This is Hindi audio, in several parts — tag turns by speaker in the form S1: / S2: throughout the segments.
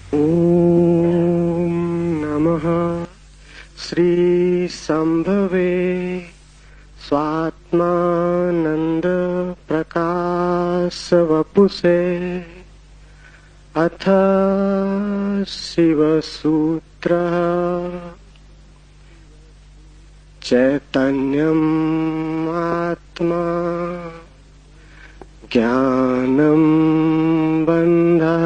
S1: ॐ नमः श्री संभवे स्वात्मानंद प्रकाश वपुषे अथ शिवसूत्र चैतन्यम् आत्मा ज्ञानं बन्धः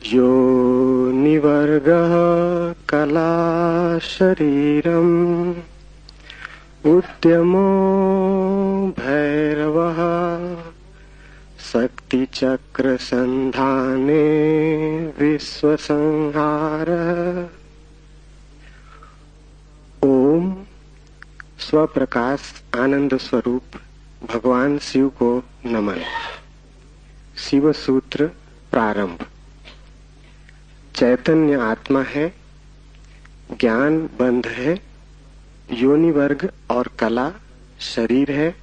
S1: योनिवर्गः कला शरीरम् उद्यमो भैरवः शक्तिचक्र संधाने विश्वसंहारः। ओम स्वप्रकाश आनंद स्वरूप भगवान शिव को नमन। शिव सूत्र प्रारंभ। चैतन्य आत्मा है, ज्ञान बंध है, योनि वर्ग और कला शरीर है,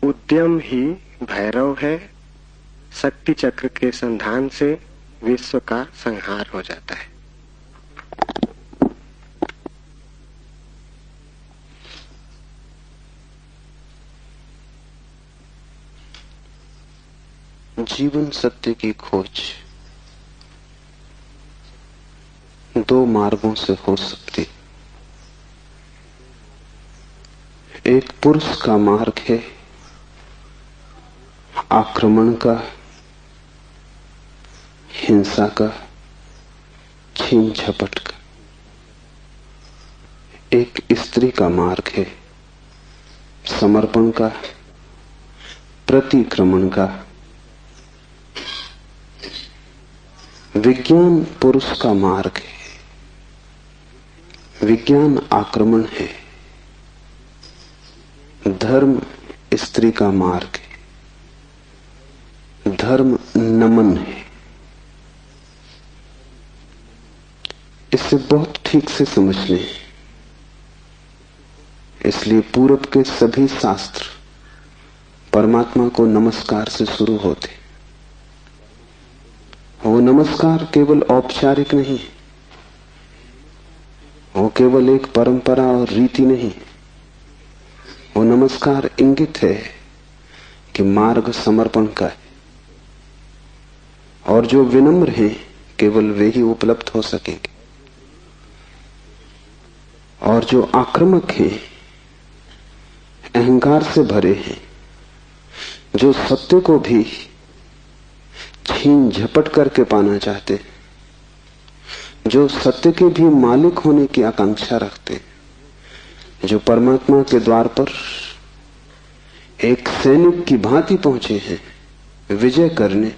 S1: उद्यम ही भैरव है, शक्ति चक्र के संधान से विश्व का संहार हो जाता है।
S2: जीवन सत्य की खोज दो मार्गों से हो सकती। एक पुरुष का मार्ग है आक्रमण का, हिंसा का, छीन झपट का। एक स्त्री का मार्ग है समर्पण का, प्रतिक्रमण का। विज्ञान पुरुष का मार्ग है, विज्ञान आक्रमण है। धर्म स्त्री का मार्ग है, धर्म नमन है। इसे बहुत ठीक से समझ लें। इसलिए पूरब के सभी शास्त्र परमात्मा को नमस्कार से शुरू होते। वो नमस्कार केवल औपचारिक नहीं, वो केवल एक परंपरा और रीति नहीं। वो नमस्कार इंगित है कि मार्ग समर्पण का है, और जो विनम्र हैं केवल वे ही उपलब्ध हो सकेंगे, और जो आक्रामक हैं, अहंकार से भरे हैं, जो सत्य को भी छीन झपट करके पाना चाहते, जो सत्य के भी मालिक होने की आकांक्षा रखते, जो परमात्मा के द्वार पर एक सैनिक की भांति पहुंचे हैं विजय करने,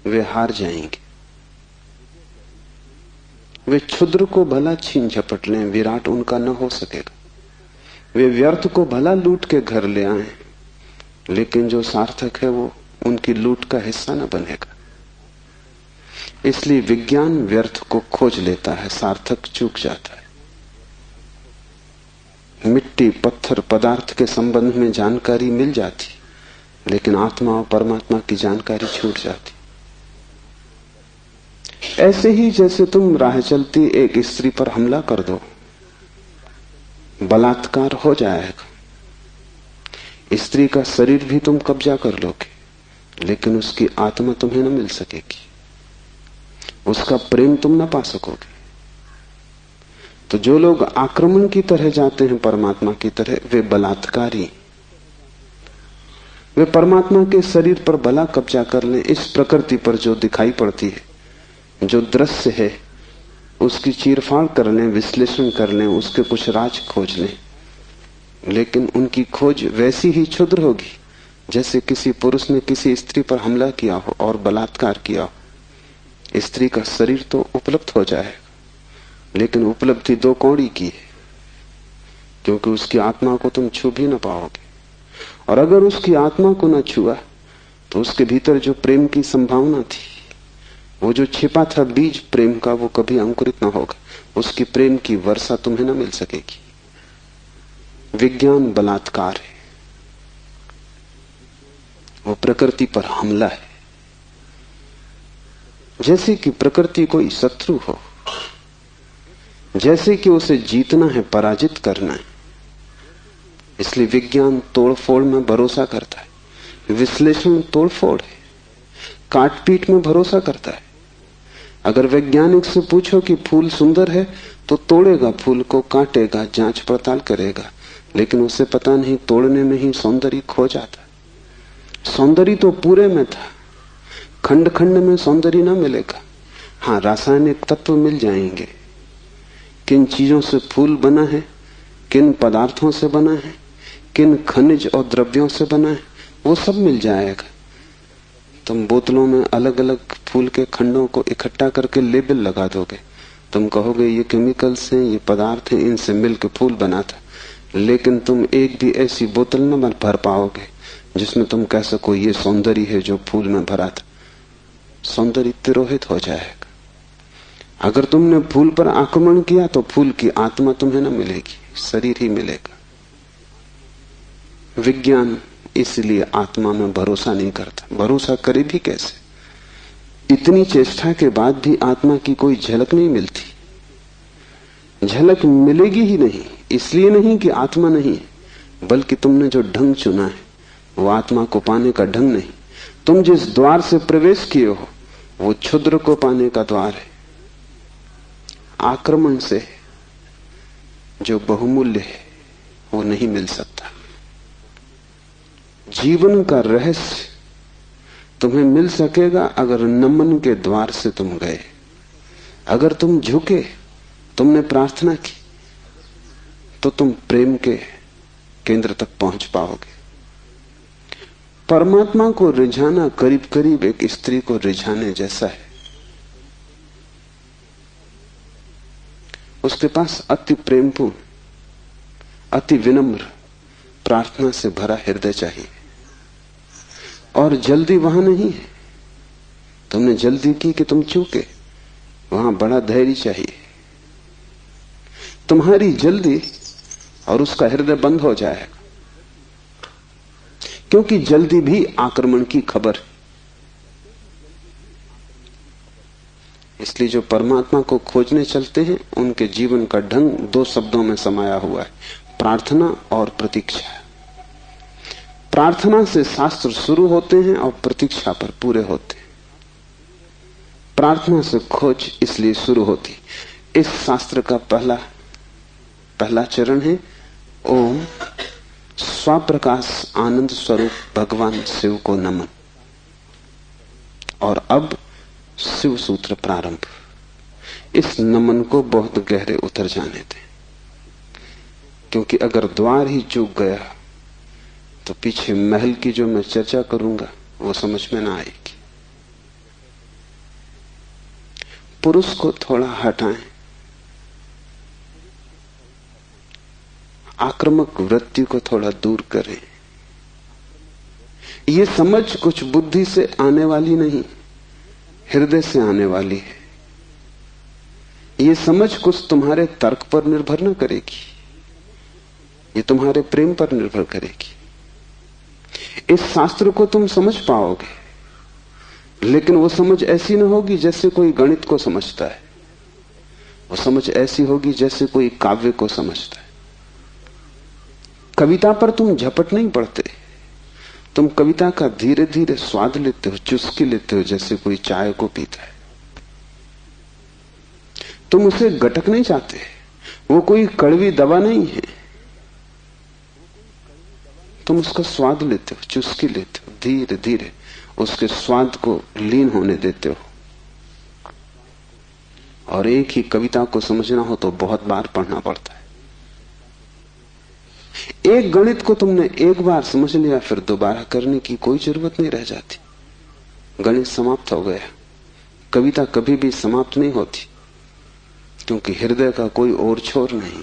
S2: वे हार जाएंगे। वे क्षुद्र को भला छीन झपट लें, विराट उनका न हो सकेगा। वे व्यर्थ को भला लूट के घर ले आए, लेकिन जो सार्थक है वो उनकी लूट का हिस्सा न बनेगा। इसलिए विज्ञान व्यर्थ को खोज लेता है, सार्थक चूक जाता है। मिट्टी, पत्थर, पदार्थ के संबंध में जानकारी मिल जाती, लेकिन आत्मा और परमात्मा की जानकारी छूट जाती। ऐसे ही जैसे तुम राह चलती एक स्त्री पर हमला कर दो, बलात्कार हो जाएगा। स्त्री का शरीर भी तुम कब्जा कर लोगे, लेकिन उसकी आत्मा तुम्हें न मिल सकेगी, उसका प्रेम तुम न पा सकोगे। तो जो लोग आक्रमण की तरह जाते हैं परमात्मा की तरह, वे बलात्कारी। वे परमात्मा के शरीर पर भला कब्जा कर लें, इस प्रकृति पर जो दिखाई पड़ती है, जो दृश्य है, उसकी चीरफाड़ कर लें, विश्लेषण कर लें, उसके कुछ राज खोज लें, लेकिन उनकी खोज वैसी ही क्षुद्र होगी जैसे किसी पुरुष ने किसी स्त्री पर हमला किया हो और बलात्कार किया हो। स्त्री का शरीर तो उपलब्ध हो जाएगा, लेकिन उपलब्धि दो कौड़ी की है, क्योंकि उसकी आत्मा को तुम छू भी न पाओगे। और अगर उसकी आत्मा को न छुआ तो उसके भीतर जो प्रेम की संभावना थी, वो जो छिपा था बीज प्रेम का, वो कभी अंकुरित न होगा। उसकी प्रेम की वर्षा तुम्हें न मिल सकेगी। विज्ञान बलात्कार है, वो प्रकृति पर हमला है। जैसे कि प्रकृति कोई शत्रु हो, जैसे कि उसे जीतना है, पराजित करना है। इसलिए विज्ञान तोड़फोड़ में भरोसा करता है, विश्लेषण तोड़फोड़ है, काटपीट में भरोसा करता है। अगर वैज्ञानिक से पूछो कि फूल सुंदर है तो तोड़ेगा फूल को, काटेगा, जांच पड़ताल करेगा, लेकिन उसे पता नहीं तोड़ने में ही सौंदर्य खो जाता। सौंदर्य तो पूरे में था, खंड खंड में सौंदर्य ना मिलेगा। हाँ, रासायनिक तत्व मिल जाएंगे, किन चीजों से फूल बना है, किन पदार्थों से बना है, किन खनिज और द्रव्यों से बना है, वो सब मिल जाएगा। तुम बोतलों में अलग अलग फूल के खंडों को इकट्ठा करके लेबल लगा दोगे, तुम कहोगे ये केमिकल्स हैं, ये पदार्थ हैं, इनसे मिलकर फूल बना था। लेकिन तुम एक भी ऐसी बोतल न भर पाओगे जिसमें तुम कह सको ये सौंदर्य है जो फूल में भरा था। सौंदर्य तिरोहित हो जाएगा। अगर तुमने फूल पर आक्रमण किया तो फूल की आत्मा तुम्हें न मिलेगी, शरीर ही मिलेगा। विज्ञान इसलिए आत्मा में भरोसा नहीं करता। भरोसा करे भी कैसे? इतनी चेष्टा के बाद भी आत्मा की कोई झलक नहीं मिलती। झलक मिलेगी ही नहीं, इसलिए नहीं कि आत्मा नहीं है, बल्कि तुमने जो ढंग चुना है वो आत्मा को पाने का ढंग नहीं। तुम जिस द्वार से प्रवेश किए हो वो क्षुद्र को पाने का द्वार है। आक्रमण से जो बहुमूल्य है वो नहीं मिल सकता। जीवन का रहस्य तुम्हें मिल सकेगा अगर नमन के द्वार से तुम गए, अगर तुम झुके, तुमने प्रार्थना की, तो तुम प्रेम के केंद्र तक पहुंच पाओगे। परमात्मा को रिझाना करीब करीब एक स्त्री को रिझाने जैसा है। उसके पास अति प्रेमपूर्ण, अति विनम्र, प्रार्थना से भरा हृदय चाहिए। और जल्दी वहां नहीं है। तुमने जल्दी की कि तुम चूके, वहां बड़ा धैर्य चाहिए। तुम्हारी जल्दी और उसका हृदय बंद हो जाएगा, क्योंकि जल्दी भी आक्रमण की खबर है। इसलिए जो परमात्मा को खोजने चलते हैं उनके जीवन का ढंग दो शब्दों में समाया हुआ है, प्रार्थना और प्रतीक्षा। प्रार्थना से शास्त्र शुरू होते हैं और प्रतीक्षा पर पूरे होते हैं। प्रार्थना से खोज इसलिए शुरू होती। इस शास्त्र का पहला चरण है ओम स्वप्रकाश आनंद स्वरूप भगवान शिव को नमन। और अब शिव सूत्र प्रारंभ। इस नमन को बहुत गहरे उतर जाने दें, क्योंकि अगर द्वार ही चूक गया तो पीछे महल की जो मैं चर्चा करूंगा वो समझ में ना आएगी। पुरुष को थोड़ा हटाएं, आक्रामक वृत्ति को थोड़ा दूर करें। ये समझ कुछ बुद्धि से आने वाली नहीं, हृदय से आने वाली है। ये समझ कुछ तुम्हारे तर्क पर निर्भर न करेगी, ये तुम्हारे प्रेम पर निर्भर करेगी। इस शास्त्र को तुम समझ पाओगे, लेकिन वो समझ ऐसी न होगी जैसे कोई गणित को समझता है। वो समझ ऐसी होगी जैसे कोई काव्य को समझता है। कविता पर तुम झपट नहीं पड़ते, तुम कविता का धीरे धीरे स्वाद लेते हो, चुस्की लेते हो, जैसे कोई चाय को पीता है। तुम उसे गटक नहीं चाहते, वो कोई कड़वी दवा नहीं है। तुम उसका स्वाद लेते हो, चुस्की लेते हो, धीरे धीरे उसके स्वाद को लीन होने देते हो। और एक ही कविता को समझना हो तो बहुत बार पढ़ना पड़ता है। एक गणित को तुमने एक बार समझ लिया, फिर दोबारा करने की कोई जरूरत नहीं रह जाती। गणित समाप्त हो गया। कविता कभी भी समाप्त नहीं होती, क्योंकि हृदय का कोई और छोर नहीं।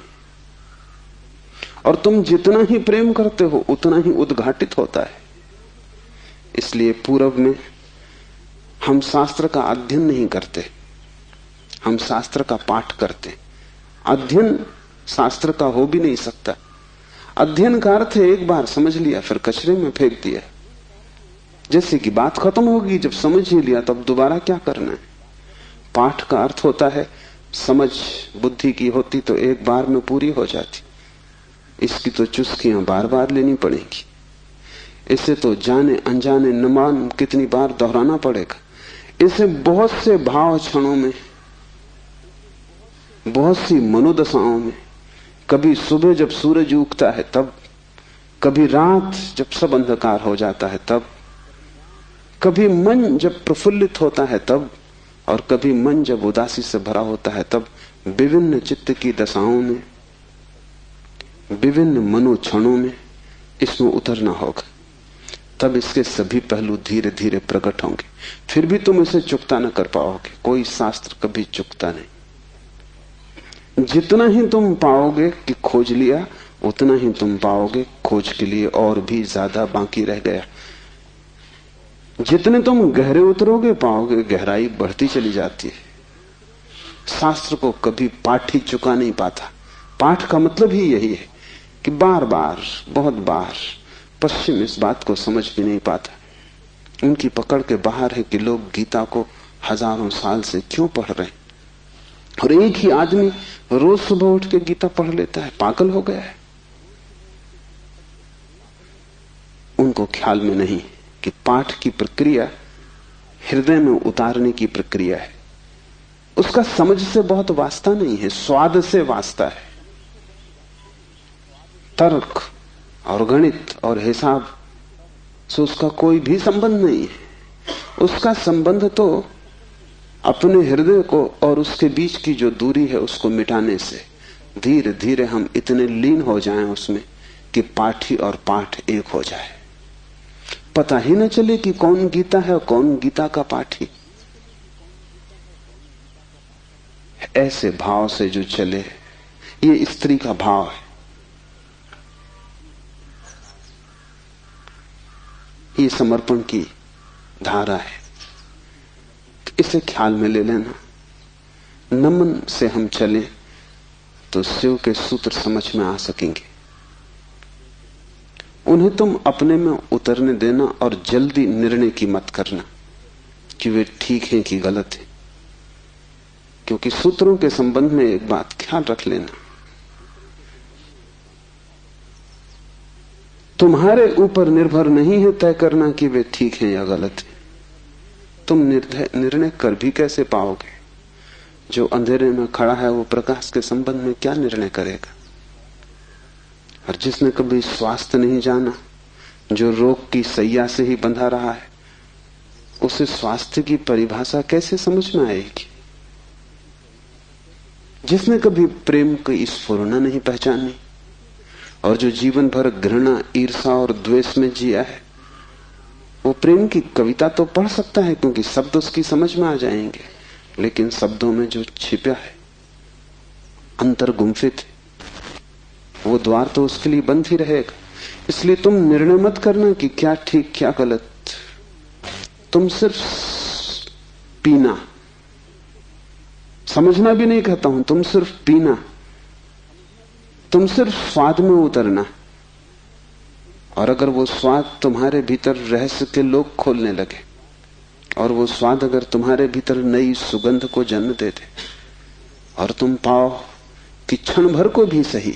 S2: और तुम जितना ही प्रेम करते हो उतना ही उद्घाटित होता है। इसलिए पूर्व में हम शास्त्र का अध्ययन नहीं करते, हम शास्त्र का पाठ करते। अध्ययन शास्त्र का हो भी नहीं सकता। अध्ययन का अर्थ है एक बार समझ लिया फिर कचरे में फेंक दिया। जैसे कि बात खत्म होगी, जब समझ ही लिया तब दोबारा क्या करना है। पाठ का अर्थ होता है समझ बुद्धि की होती तो एक बार में पूरी हो जाती, इसकी तो चुस्कियां बार बार लेनी पड़ेंगी। इसे तो जाने अनजाने न मान कितनी बार दोहराना पड़ेगा। इसे बहुत से भाव क्षणों में, बहुत सी मनोदशाओं में, कभी सुबह जब सूरज उगता है तब, कभी रात जब सब अंधकार हो जाता है तब, कभी मन जब प्रफुल्लित होता है तब, और कभी मन जब उदासी से भरा होता है तब, विभिन्न चित्त की दशाओं में, विभिन्न मनोक्षणों में इसमें उतरना होगा। तब इसके सभी पहलू धीरे धीरे प्रकट होंगे। फिर भी तुम इसे चुकता न कर पाओगे। कोई शास्त्र कभी चुकता नहीं। जितना ही तुम पाओगे कि खोज लिया, उतना ही तुम पाओगे खोज के लिए और भी ज्यादा बाकी रह गया। जितने तुम गहरे उतरोगे पाओगे गहराई बढ़ती चली जाती है। शास्त्र को कभी पाठ ही चुका नहीं पाता। पाठ का मतलब ही यही है कि बार बार, बहुत बार। पश्चिम इस बात को समझ भी नहीं पाता। उनकी पकड़ के बाहर है कि लोग गीता को हजारों साल से क्यों पढ़ रहे हैं, और एक ही आदमी रोज सुबह उठ के गीता पढ़ लेता है। पागल हो गया है। उनको ख्याल में नहीं कि पाठ की प्रक्रिया हृदय में उतारने की प्रक्रिया है। उसका समझ से बहुत वास्ता नहीं है, स्वाद से वास्ता है। तर्क और गणित और हिसाब से उसका कोई भी संबंध नहीं है। उसका संबंध तो अपने हृदय को और उसके बीच की जो दूरी है उसको मिटाने से। धीरे धीरे हम इतने लीन हो जाएं उसमें कि पाठी और पाठ एक हो जाए। पता ही न चले कि कौन गीता है और कौन गीता का पाठी। ऐसे भाव से जो चले, ये स्त्री का भाव है। ये समर्पण की धारा है। इसे ख्याल में ले लेना। नमन से हम चलें तो शिव के सूत्र समझ में आ सकेंगे। उन्हें तुम अपने में उतरने देना और जल्दी निर्णय की मत करना कि वे ठीक हैं कि गलत हैं। क्योंकि सूत्रों के संबंध में एक बात ख्याल रख लेना, तुम्हारे ऊपर निर्भर नहीं है तय करना कि वे ठीक हैं या गलत हैं। तुम निर्णय कर भी कैसे पाओगे? जो अंधेरे में खड़ा है वो प्रकाश के संबंध में क्या निर्णय करेगा? और जिसने कभी स्वास्थ्य नहीं जाना, जो रोग की सैया से ही बंधा रहा है, उसे स्वास्थ्य की परिभाषा कैसे समझ में आएगी? जिसने कभी प्रेम की स्फुरना नहीं पहचानी और जो जीवन भर घृणा, ईर्षा और द्वेष में जिया है, वो प्रेम की कविता तो पढ़ सकता है क्योंकि शब्द उसकी समझ में आ जाएंगे, लेकिन शब्दों में जो छिपा है, अंतर गुम्फित है, वो द्वार तो उसके लिए बंद ही रहेगा। इसलिए तुम निर्णय मत करना कि क्या ठीक क्या गलत। तुम सिर्फ पीना, समझना भी नहीं कहता हूं, तुम सिर्फ पीना, तुम सिर्फ स्वाद में उतरना। और अगर वो स्वाद तुम्हारे भीतर रहस्य के लोग खोलने लगे और वो स्वाद अगर तुम्हारे भीतर नई सुगंध को जन्म दे दे और तुम पाओ कि क्षण भर को भी सही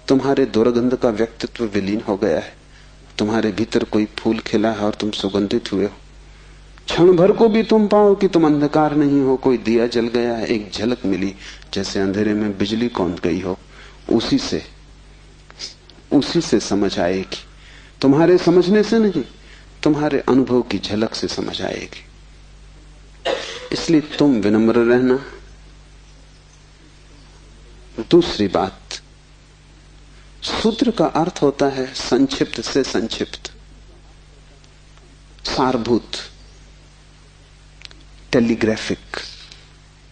S2: तुम्हारे दुर्गंध का व्यक्तित्व विलीन हो गया है, तुम्हारे भीतर कोई फूल खिला है और तुम सुगंधित हुए हो, क्षण भर को भी तुम पाओ कि तुम अंधकार नहीं हो, कोई दिया जल गया है, एक झलक मिली जैसे अंधेरे में बिजली कौंध गई हो, उसी से समझ आएगी। तुम्हारे समझने से नहीं, तुम्हारे अनुभव की झलक से समझ आएगी। इसलिए तुम विनम्र रहना। दूसरी बात, सूत्र का अर्थ होता है संक्षिप्त से संक्षिप्त, सारभूत, टेलीग्राफिक।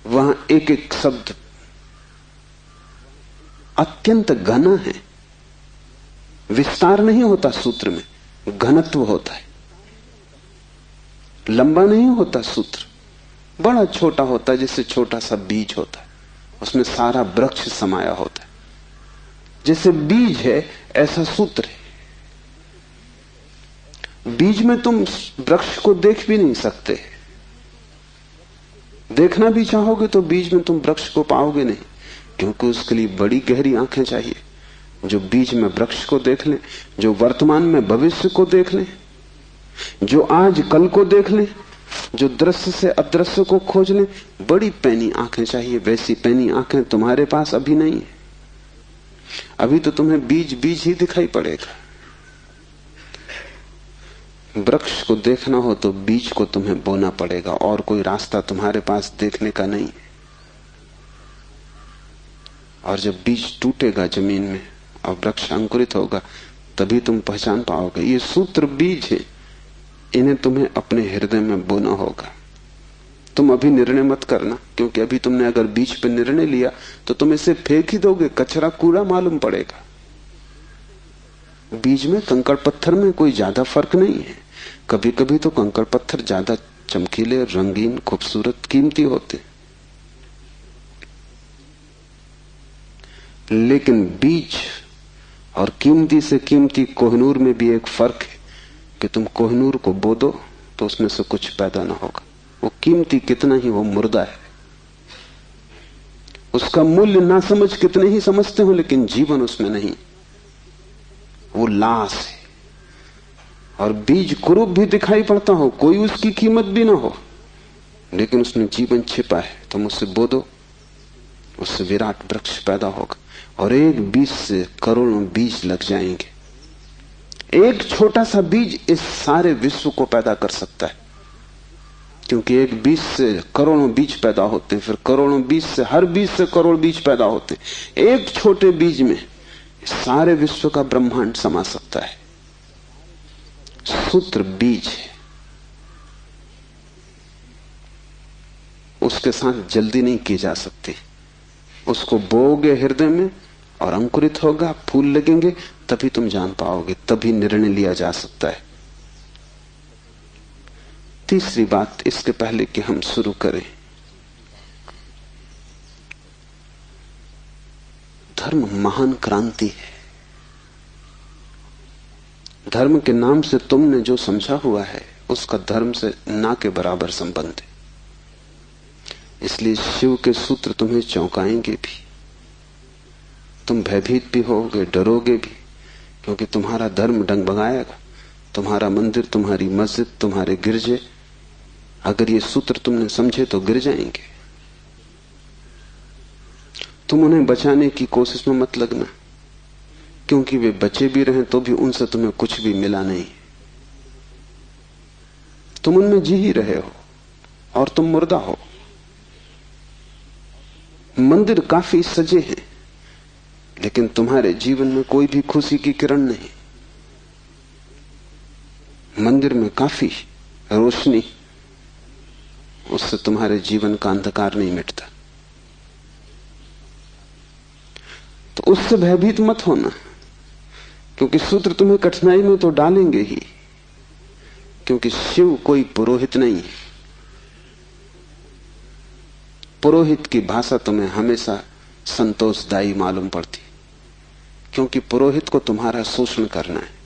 S2: वहां एक एक शब्द अत्यंत घना है। विस्तार नहीं होता सूत्र में, घनत्व होता है। लंबा नहीं होता सूत्र, बड़ा छोटा होता है, जैसे छोटा सा बीज होता है, उसमें सारा वृक्ष समाया होता है। जैसे बीज है ऐसा सूत्र है। बीज में तुम वृक्ष को देख भी नहीं सकते, देखना भी चाहोगे तो बीज में तुम वृक्ष को पाओगे नहीं, क्योंकि उसके लिए बड़ी गहरी आंखें चाहिए। जो बीज में वृक्ष को देख ले, जो वर्तमान में भविष्य को देख ले, जो आज कल को देख ले, जो दृश्य से अदृश्य को खोज ले, बड़ी पैनी आंखें चाहिए। वैसी पैनी आंखें तुम्हारे पास अभी नहीं है। अभी तो तुम्हें बीज बीज ही दिखाई पड़ेगा। वृक्ष को देखना हो तो बीज को तुम्हें बोना पड़ेगा, और कोई रास्ता तुम्हारे पास देखने का नहीं। और जब बीज टूटेगा जमीन में और वृक्ष अंकुरित होगा, तभी तुम पहचान पाओगे। ये सूत्र बीज है, इन्हें तुम्हें अपने हृदय में बोना होगा। तुम अभी निर्णय मत करना, क्योंकि अभी तुमने अगर बीज पर निर्णय लिया तो तुम इसे फेंक ही दोगे, कचरा कूड़ा मालूम पड़ेगा। बीज में कंकड़ पत्थर में कोई ज्यादा फर्क नहीं है। कभी कभी तो कंकड़ पत्थर ज्यादा चमकीले, रंगीन, खूबसूरत, कीमती होते, लेकिन बीज और कीमती से कीमती कोहिनूर में भी एक फर्क है कि तुम कोहिनूर को बो दो तो उसमें से कुछ पैदा ना होगा। वो कीमती कितना ही वो मुर्दा है, उसका मूल्य ना समझ कितने ही समझते हो, लेकिन जीवन उसमें नहीं, वो लाश है। और बीज कुरूप भी दिखाई पड़ता हो, कोई उसकी कीमत भी ना हो, लेकिन उसमें जीवन छिपा है। तुम उससे बो दो, उससे विराट वृक्ष पैदा होगा। और एक बीज से करोड़ों बीज लग जाएंगे। एक छोटा सा बीज इस सारे विश्व को पैदा कर सकता है, क्योंकि एक बीज से करोड़ों बीज पैदा होते हैं, फिर करोड़ों बीज से, हर बीज से करोड़ बीज पैदा होते हैं। एक छोटे बीज में सारे विश्व का ब्रह्मांड समा सकता है। सूत्र बीज है, उसके साथ जल्दी नहीं की जा सकती। उसको बोओगे हृदय में और अंकुरित होगा, फूल लगेंगे, तभी तुम जान पाओगे, तभी निर्णय लिया जा सकता है। तीसरी बात, इसके पहले कि हम शुरू करें, धर्म महान क्रांति है। धर्म के नाम से तुमने जो समझा हुआ है उसका धर्म से ना के बराबर संबंध है। इसलिए शिव के सूत्र तुम्हें चौंकाएंगे भी, तुम भयभीत भी होगे, डरोगे भी, क्योंकि तुम्हारा धर्म डगमगाएगा। तुम्हारा मंदिर, तुम्हारी मस्जिद, तुम्हारे गिरजे, अगर ये सूत्र तुमने समझे तो गिर जाएंगे। तुम उन्हें बचाने की कोशिश में मत लगना, क्योंकि वे बचे भी रहे तो भी उनसे तुम्हें कुछ भी मिला नहीं। तुम उनमें जी ही रहे हो और तुम मुर्दा हो। मंदिर काफी सजे हैं, लेकिन तुम्हारे जीवन में कोई भी खुशी की किरण नहीं। मंदिर में काफी रोशनी, उससे तुम्हारे जीवन का अंधकार नहीं मिटता। तो उससे भयभीत मत होना, क्योंकि सूत्र तुम्हें कठिनाई में तो डालेंगे ही, क्योंकि शिव कोई पुरोहित नहीं है। पुरोहित की भाषा तुम्हें हमेशा संतोषदायी मालूम पड़ती, क्योंकि पुरोहित को तुम्हारा शोषण करना है।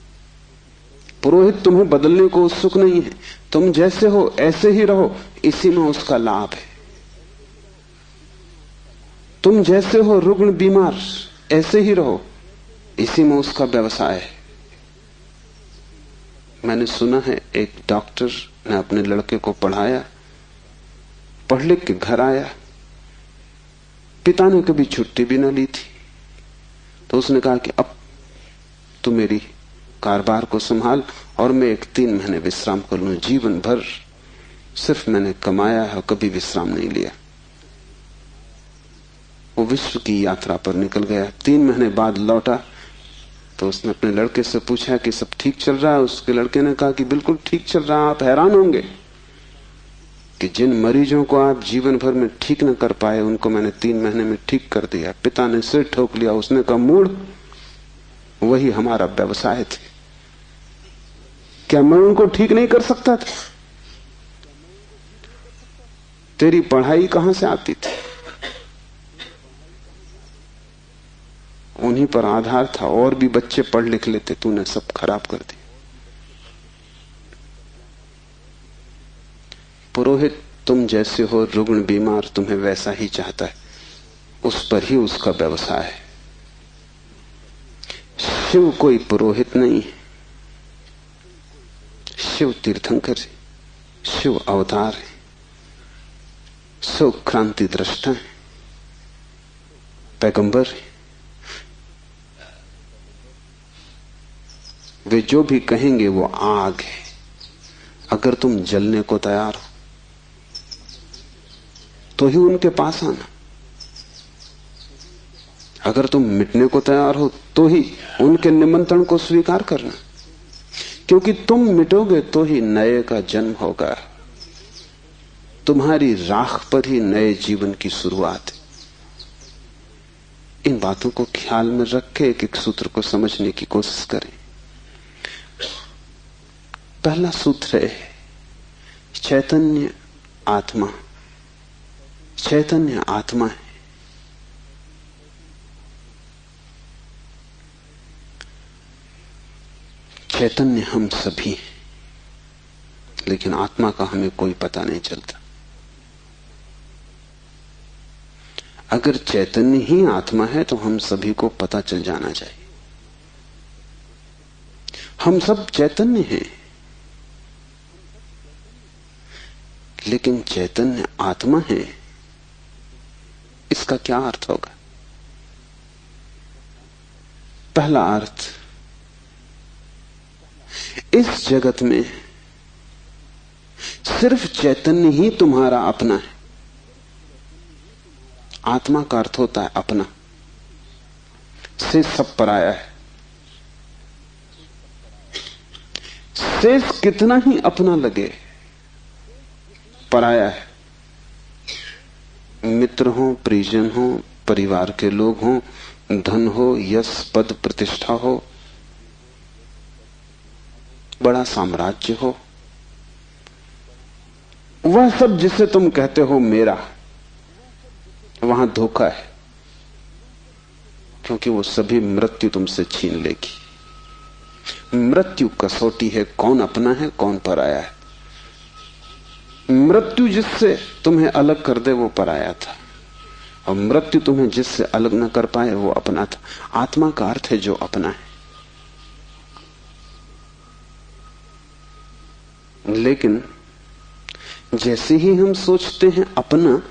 S2: पुरोहित तुम्हें बदलने को उत्सुक नहीं है। तुम जैसे हो ऐसे ही रहो, इसी में उसका लाभ है। तुम जैसे हो रुग्ण बीमार, ऐसे ही रहो, इसी में उसका व्यवसाय है। मैंने सुना है एक डॉक्टर ने अपने लड़के को पढ़ाया, पढ़ लिख के घर आया, पिता ने कभी छुट्टी भी ना ली थी, तो उसने कहा कि अब तू मेरी कारोबार को संभाल और मैं 3 महीने विश्राम कर लूं। जीवन भर सिर्फ मैंने कमाया है, कभी विश्राम नहीं लिया। वो विश्व की यात्रा पर निकल गया। 3 महीने बाद लौटा तो उसने अपने लड़के से पूछा कि सब ठीक चल रहा है। उसके लड़के ने कहा कि बिल्कुल ठीक चल रहा है। आप हैरान होंगे कि जिन मरीजों को आप जीवन भर में ठीक न कर पाए, उनको मैंने 3 महीने में ठीक कर दिया। पिता ने सिर ठोक लिया। उसने कहा, मूढ़, वही हमारा व्यवसाय थे। क्या मैं उनको ठीक नहीं कर सकता था? तेरी पढ़ाई कहां से आती थी? उन्हीं पर आधार था, और भी बच्चे पढ़ लिख लेते, तूने सब खराब कर दिया। पुरोहित तुम जैसे हो रुग्ण बीमार तुम्हें वैसा ही चाहता है, उस पर ही उसका व्यवसाय है। शिव कोई पुरोहित नहीं है, शिव तीर्थंकर है, शिव अवतार है, शिव क्रांति दृष्टा है, पैगंबर है। वे जो भी कहेंगे वो आग है। अगर तुम जलने को तैयार हो तो ही उनके पास आना, अगर तुम मिटने को तैयार हो तो ही उनके निमंत्रण को स्वीकार करना, क्योंकि तुम मिटोगे तो ही नए का जन्म होगा। तुम्हारी राख पर ही नए जीवन की शुरुआत है। इन बातों को ख्याल में रख के एक एक सूत्र को समझने की कोशिश करें। पहला सूत्र है चैतन्य आत्मा। चैतन्य आत्मा है। चैतन्य हम सभी हैं, लेकिन आत्मा का हमें कोई पता नहीं चलता। अगर चैतन्य ही आत्मा है तो हम सभी को पता चल जाना चाहिए। हम सब चैतन्य हैं, लेकिन चैतन्य आत्मा है, इसका क्या अर्थ होगा? पहला अर्थ, इस जगत में सिर्फ चैतन्य ही तुम्हारा अपना है। आत्मा का अर्थ होता है अपना, से सब पराया है। शेष कितना ही अपना लगे, पराया है। मित्र हो, परिजन हो, परिवार के लोग हो, धन हो, यश पद प्रतिष्ठा हो, बड़ा साम्राज्य हो, वह सब जिसे तुम कहते हो मेरा, वहां धोखा है, क्योंकि वो सभी मृत्यु तुमसे छीन लेगी। मृत्यु कसौटी है, कौन अपना है कौन पराया है। मृत्यु जिससे तुम्हें अलग कर दे वो पराया था, और मृत्यु तुम्हें जिससे अलग न कर पाए वो अपना था। आत्मा का अर्थ है जो अपना है। लेकिन जैसे ही हम सोचते हैं अपना,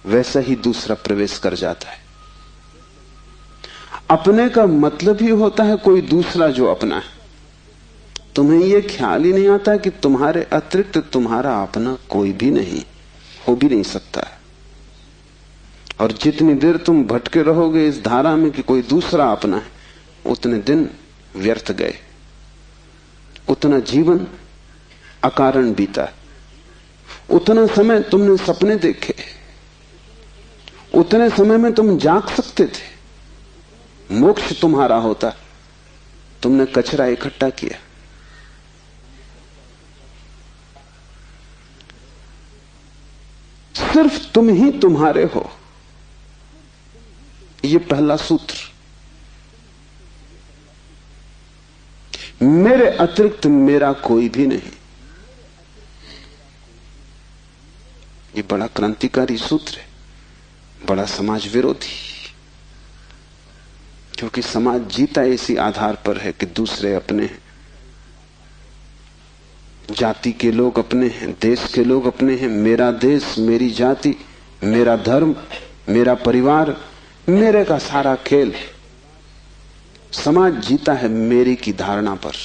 S2: वैसा ही दूसरा प्रवेश कर जाता है। अपने का मतलब ही होता है कोई दूसरा जो अपना है। तुम्हें यह ख्याल ही नहीं आता कि तुम्हारे अतिरिक्त तुम्हारा अपना कोई भी नहीं, हो भी नहीं सकता है। और जितनी देर तुम भटके रहोगे इस धारा में कि कोई दूसरा अपना है, उतने दिन व्यर्थ गए, उतना जीवन अकारण बीता। उतना समय तुमने सपने देखे, उतने समय में तुम जाग सकते थे, मोक्ष तुम्हारा होता। तुमने कचरा इकट्ठा किया। सिर्फ तुम ही तुम्हारे हो, यह पहला सूत्र। मेरे अतिरिक्त मेरा कोई भी नहीं। ये बड़ा क्रांतिकारी सूत्र है, बड़ा समाज विरोधी, क्योंकि समाज जीता इसी आधार पर है कि दूसरे अपने हैं, जाति के लोग अपने हैं, देश के लोग अपने हैं। मेरा देश, मेरी जाति, मेरा धर्म, मेरा परिवार, मेरे का सारा खेल। समाज जीता है मेरी की धारणा पर।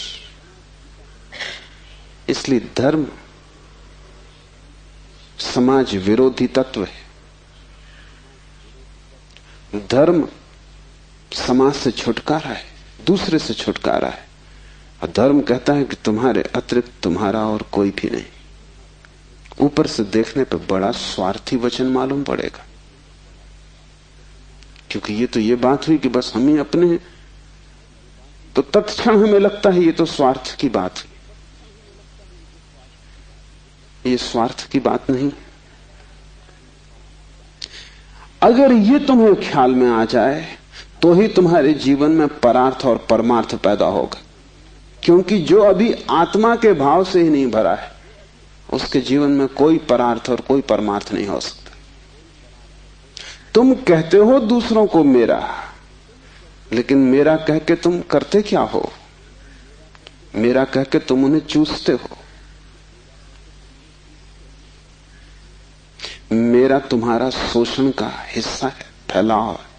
S2: इसलिए धर्म समाज विरोधी तत्व है। धर्म समाज से छुटकारा है, दूसरे से छुटकारा है। और धर्म कहता है कि तुम्हारे अतिरिक्त तुम्हारा और कोई भी नहीं। ऊपर से देखने पर बड़ा स्वार्थी वचन मालूम पड़ेगा, क्योंकि ये तो ये बात हुई कि बस हम ही अपने हैं, तो तत्क्षण हमें लगता है ये तो स्वार्थ की बात हुई। ये स्वार्थ की बात नहीं। अगर ये तुम्हें ख्याल में आ जाए तो ही तुम्हारे जीवन में परार्थ और परमार्थ पैदा होगा, क्योंकि जो अभी आत्मा के भाव से ही नहीं भरा है उसके जीवन में कोई परार्थ और कोई परमार्थ नहीं हो सकता। तुम कहते हो दूसरों को मेरा, लेकिन मेरा कह के तुम करते क्या हो? मेरा कह के तुम उन्हें चूसते हो। मेरा तुम्हारा शोषण का हिस्सा है, फैलाव है।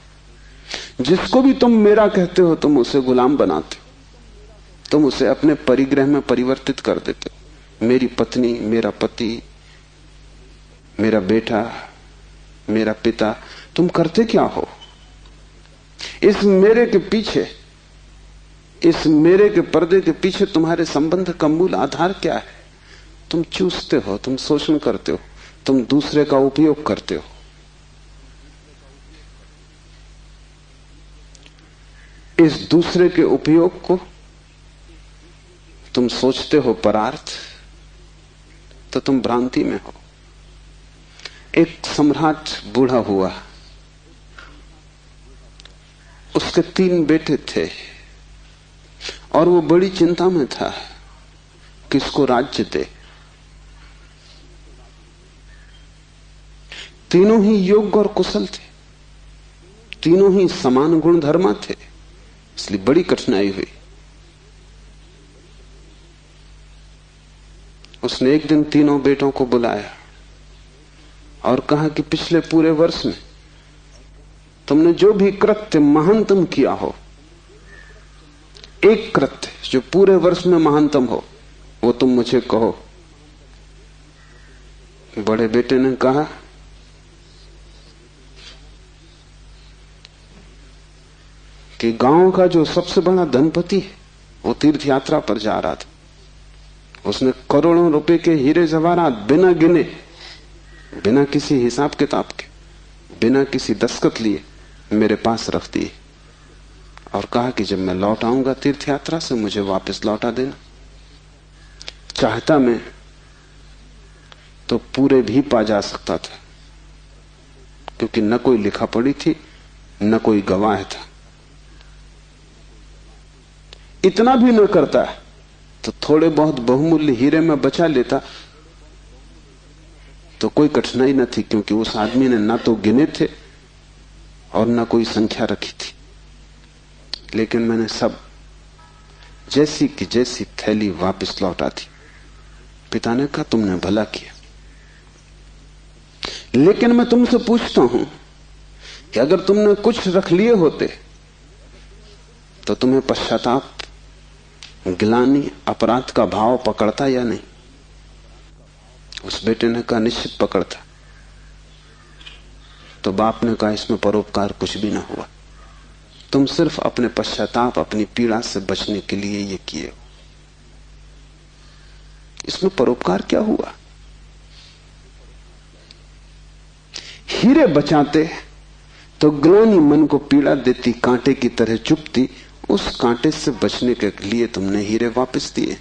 S2: जिसको भी तुम मेरा कहते हो तुम उसे गुलाम बनाते हो, तुम उसे अपने परिग्रह में परिवर्तित कर देते हो। मेरी पत्नी, मेरा पति, मेरा बेटा, मेरा पिता, तुम करते क्या हो? इस मेरे के पीछे, इस मेरे के पर्दे के पीछे तुम्हारे संबंध का मूल आधार क्या है? तुम चूसते हो, तुम शोषण करते हो, तुम दूसरे का उपयोग करते हो। इस दूसरे के उपयोग को तुम सोचते हो परार्थ, तो तुम भ्रांति में हो। एक सम्राट बूढ़ा हुआ, उसके 3 बेटे थे और वो बड़ी चिंता में था किसको राज्य दे। तीनों ही योग्य और कुशल थे, तीनों ही समान गुणधर्मा थे, इसलिए बड़ी कठिनाई हुई। उसने एक दिन तीनों बेटों को बुलाया और कहा कि पिछले पूरे वर्ष में तुमने जो भी कृत्य महानतम किया हो, एक कृत्य जो पूरे वर्ष में महानतम हो, वो तुम मुझे कहो। बड़े बेटे ने कहा कि गांव का जो सबसे बड़ा धनपति है वो तीर्थ यात्रा पर जा रहा था। उसने करोड़ों रुपए के हीरे जवाहरात बिना गिने, बिना किसी हिसाब किताब के, बिना किसी दस्तखत लिए मेरे पास रख दिए और कहा कि जब मैं लौट आऊंगा तीर्थ यात्रा से मुझे वापस लौटा देना। चाहता मैं तो पूरे भी पा जा सकता था, क्योंकि न कोई लिखा पढ़ी थी, न कोई गवाह था। इतना भी न करता तो थोड़े बहुत बहुमूल्य हीरे में बचा लेता तो कोई कठिनाई न थी, क्योंकि उस आदमी ने ना तो गिने थे और ना कोई संख्या रखी थी। लेकिन मैंने सब जैसी की जैसी थैली वापस लौटा दी। पिता ने कहा तुमने भला किया, लेकिन मैं तुमसे पूछता हूं कि अगर तुमने कुछ रख लिए होते तो तुम्हें पश्चाताप, गिलानी, अपराध का भाव पकड़ता या नहीं? उस बेटे ने कहा निश्चित पकड़ता। तो बाप ने कहा इसमें परोपकार कुछ भी ना हुआ, तुम सिर्फ अपने पश्चाताप, अपनी पीड़ा से बचने के लिए ये किए हो। इसमें परोपकार क्या हुआ? हीरे बचाते तो ग्लानि मन को पीड़ा देती, कांटे की तरह चुभती, उस कांटे से बचने के लिए तुमने हीरे वापस दिए।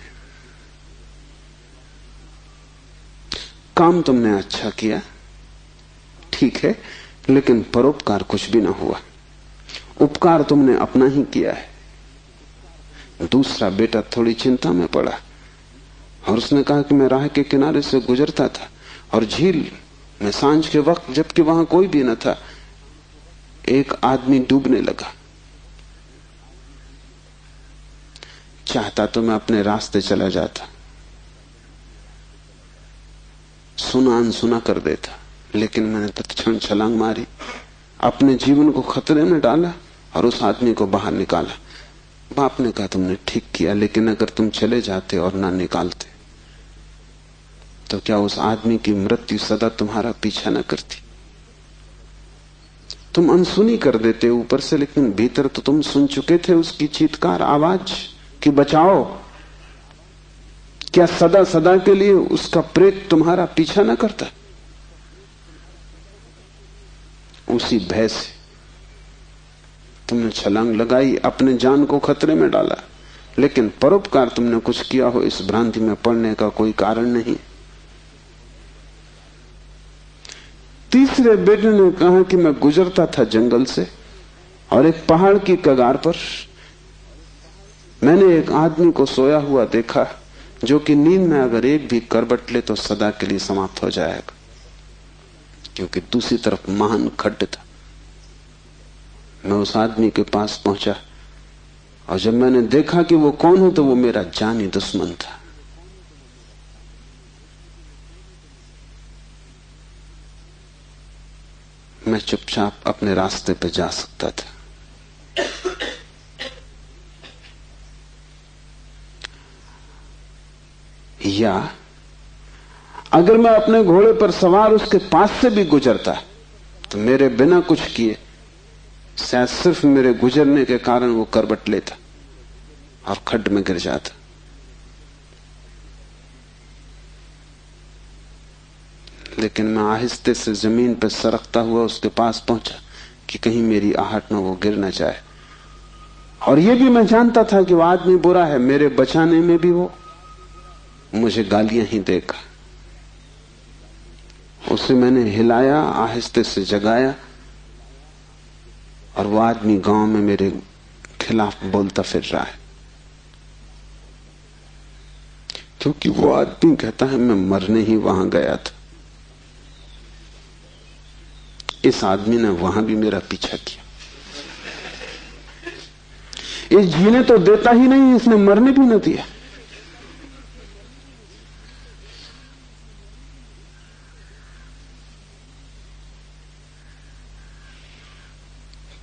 S2: काम तुमने अच्छा किया, ठीक है, लेकिन परोपकार कुछ भी ना हुआ। उपकार तुमने अपना ही किया है। दूसरा बेटा थोड़ी चिंता में पड़ा और उसने कहा कि मैं राह के किनारे से गुजरता था और झील में सांझ के वक्त, जबकि वहां कोई भी न था, एक आदमी डूबने लगा। चाहता तो मैं अपने रास्ते चला जाता, सुना अनसुना कर देता, लेकिन मैंने तत्क्षण छलांग मारी, अपने जीवन को खतरे में डाला और उस आदमी को बाहर निकाला। बाप ने कहा तुमने ठीक किया, लेकिन अगर तुम चले जाते और ना निकालते तो क्या उस आदमी की मृत्यु सदा तुम्हारा पीछा न करती? तुम अनसुनी कर देते ऊपर से, लेकिन भीतर तो तुम सुन चुके थे उसकी चीत्कार आवाज कि बचाओ। क्या सदा सदा के लिए उसका प्रेत तुम्हारा पीछा न करता? उसी भय से तुमने छलांग लगाई, अपने जान को खतरे में डाला, लेकिन परोपकार तुमने कुछ किया हो इस भ्रांति में पड़ने का कोई कारण नहीं। तीसरे बेटे ने कहा कि मैं गुजरता था जंगल से और एक पहाड़ की कगार पर मैंने एक आदमी को सोया हुआ देखा जो कि नींद में अगर एक भी करवट ले तो सदा के लिए समाप्त हो जाएगा, क्योंकि दूसरी तरफ महान खड्ड था। मैं उस आदमी के पास पहुंचा और जब मैंने देखा कि वो कौन है तो वो मेरा जानी दुश्मन था। मैं चुपचाप अपने रास्ते पे जा सकता था। या अगर मैं अपने घोड़े पर सवार उसके पास से भी गुजरता तो मेरे बिना कुछ किए शायद सिर्फ मेरे गुजरने के कारण वो करवट लेता और खड्ड में गिर जाता। लेकिन मैं आहिस्ते से जमीन पर सरकता हुआ उसके पास पहुंचा कि कहीं मेरी आहट में वो गिर न जाए। और ये भी मैं जानता था कि वो आदमी बुरा है, मेरे बचाने में भी वो मुझे गालियां ही देगा। उसे मैंने हिलाया, आहिस्ते से जगाया, और वो आदमी गांव में मेरे खिलाफ बोलता फिर रहा है, क्योंकि वो आदमी कहता है मैं मरने ही वहां गया था। इस आदमी ने वहां भी मेरा पीछा किया। इस जीने तो देता ही नहीं, इसने मरने भी न दिया।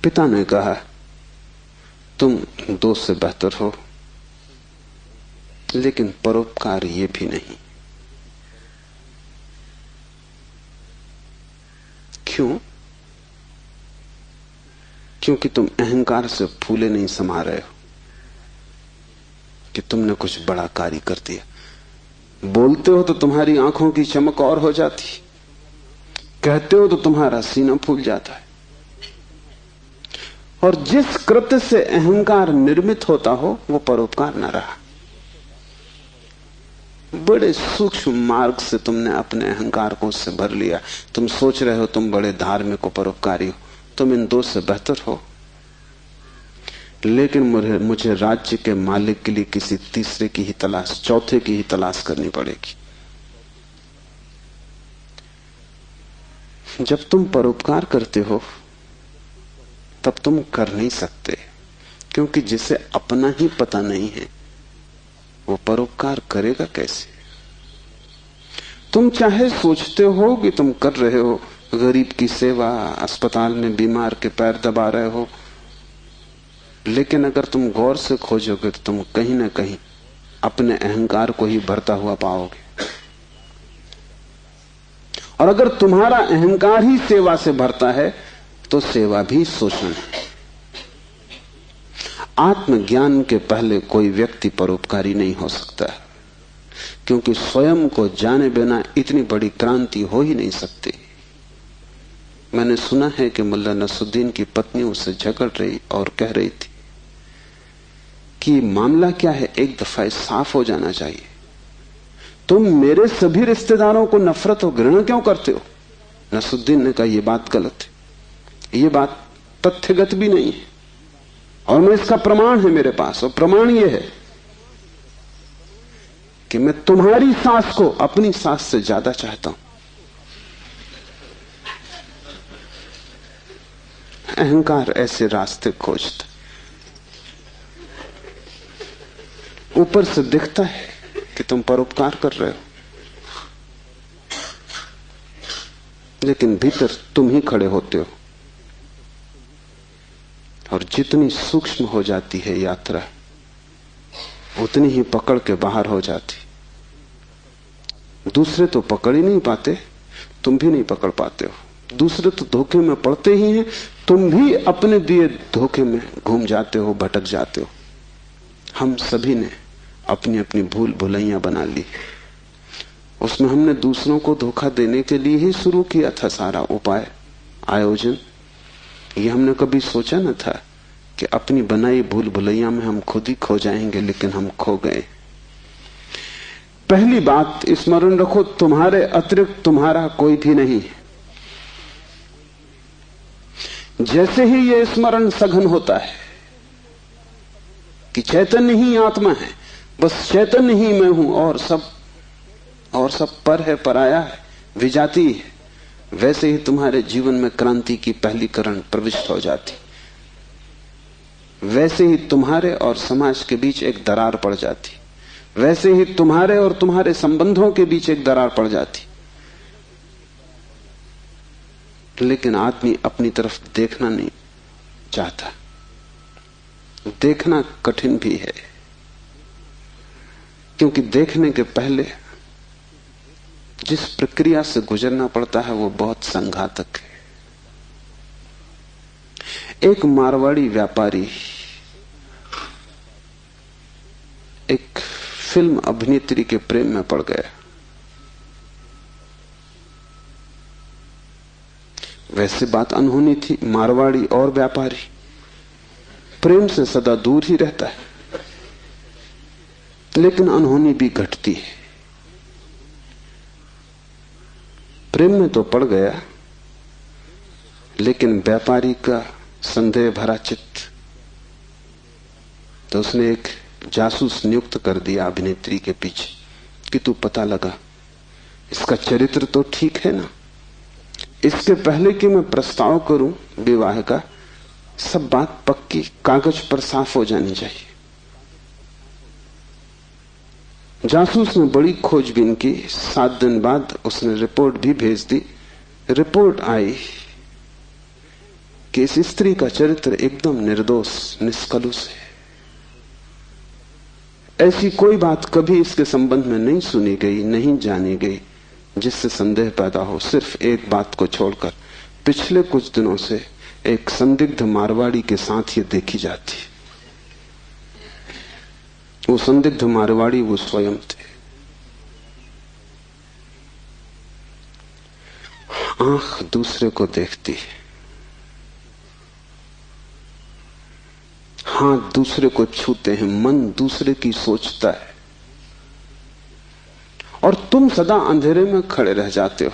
S2: पिता ने कहा तुम दोस्त से बेहतर हो, लेकिन परोपकार ये भी नहीं। क्यों? क्योंकि तुम अहंकार से फूले नहीं समा रहे हो कि तुमने कुछ बड़ा कार्य कर दिया। बोलते हो तो तुम्हारी आंखों की चमक और हो जाती, कहते हो तो तुम्हारा सीना फूल जाता है। और जिस कृत्य से अहंकार निर्मित होता हो वो परोपकार न रहा। बड़े सूक्ष्म मार्ग से तुमने अपने अहंकार को उससे भर लिया। तुम सोच रहे हो तुम बड़े धार्मिक हो, परोपकारी हो, तुम इन दो से बेहतर हो। लेकिन मुझे राज्य के मालिक के लिए किसी तीसरे की ही तलाश, चौथे की ही तलाश करनी पड़ेगी। जब तुम परोपकार करते हो तब तुम कर नहीं सकते, क्योंकि जिसे अपना ही पता नहीं है वो परोपकार करेगा कैसे? तुम चाहे सोचते हो कि तुम कर रहे हो गरीब की सेवा, अस्पताल में बीमार के पैर दबा रहे हो, लेकिन अगर तुम गौर से खोजोगे तो तुम कहीं ना कहीं अपने अहंकार को ही भरता हुआ पाओगे। और अगर तुम्हारा अहंकार ही सेवा से भरता है तो सेवा भी शोषण है। आत्मज्ञान के पहले कोई व्यक्ति परोपकारी नहीं हो सकता, क्योंकि स्वयं को जाने बिना इतनी बड़ी क्रांति हो ही नहीं सकती। मैंने सुना है कि मुल्ला नसरुद्दीन की पत्नी उससे झगड़ रही और कह रही थी कि मामला क्या है, एक दफा साफ हो जाना चाहिए। तुम मेरे सभी रिश्तेदारों को नफरत और घृणा क्यों करते हो? नसरुद्दीन ने कहा यह बात गलत है, ये बात तथ्यगत भी नहीं है, और मैं इसका प्रमाण है मेरे पास। और प्रमाण यह है कि मैं तुम्हारी सास को अपनी सास से ज्यादा चाहता हूं। अहंकार ऐसे रास्ते खोजता, ऊपर से दिखता है कि तुम परोपकार कर रहे हो, लेकिन भीतर तुम ही खड़े होते हो। और जितनी सूक्ष्म हो जाती है यात्रा, उतनी ही पकड़ के बाहर हो जाती। दूसरे तो पकड़ ही नहीं पाते, तुम भी नहीं पकड़ पाते हो। दूसरे तो धोखे में पड़ते ही हैं, तुम भी अपने दिए धोखे में घूम जाते हो, भटक जाते हो। हम सभी ने अपनी अपनी भूल भुलैयां बना ली, उसमें हमने दूसरों को धोखा देने के लिए ही शुरू किया था सारा उपाय, आयोजन। ये हमने कभी सोचा न था कि अपनी बनाई भूल भुलैया में हम खुद ही खो जाएंगे, लेकिन हम खो गए। पहली बात स्मरण रखो, तुम्हारे अतिरिक्त तुम्हारा कोई भी नहीं है। जैसे ही यह स्मरण सघन होता है कि चैतन्य ही आत्मा है, बस चैतन्य ही मैं हूं, और सब पर है, पराया है, विजाती है। वैसे ही तुम्हारे जीवन में क्रांति की पहली किरण प्रविष्ट हो जाती, वैसे ही तुम्हारे और समाज के बीच एक दरार पड़ जाती, वैसे ही तुम्हारे और तुम्हारे संबंधों के बीच एक दरार पड़ जाती। लेकिन आदमी अपनी तरफ देखना नहीं चाहता। देखना कठिन भी है, क्योंकि देखने के पहले जिस प्रक्रिया से गुजरना पड़ता है वो बहुत संघातक है। एक मारवाड़ी व्यापारी एक फिल्म अभिनेत्री के प्रेम में पड़ गया। वैसे बात अनहोनी थी, मारवाड़ी और व्यापारी प्रेम से सदा दूर ही रहता है, लेकिन अनहोनी भी घटती है। प्रेम में तो पड़ गया, लेकिन व्यापारी का संदेह भरा चित्त, तो उसने एक जासूस नियुक्त कर दिया अभिनेत्री के पीछे कि तू पता लगा इसका चरित्र तो ठीक है ना, इसके पहले कि मैं प्रस्ताव करूं विवाह का, सब बात पक्की कागज पर साफ हो जानी चाहिए। जासूस ने बड़ी खोजबीन की। 7 दिन बाद उसने रिपोर्ट भी भेज दी। रिपोर्ट आई कि इस स्त्री का चरित्र एकदम निर्दोष, निष्कलुष है। ऐसी कोई बात कभी इसके संबंध में नहीं सुनी गई, नहीं जानी गई जिससे संदेह पैदा हो। सिर्फ एक बात को छोड़कर पिछले कुछ दिनों से एक संदिग्ध मारवाड़ी के साथ ये देखी जाती। वो संदिग्ध मारवाड़ी वो स्वयं थे। आंख दूसरे को देखती है, हाथ दूसरे को छूते हैं, मन दूसरे की सोचता है, और तुम सदा अंधेरे में खड़े रह जाते हो।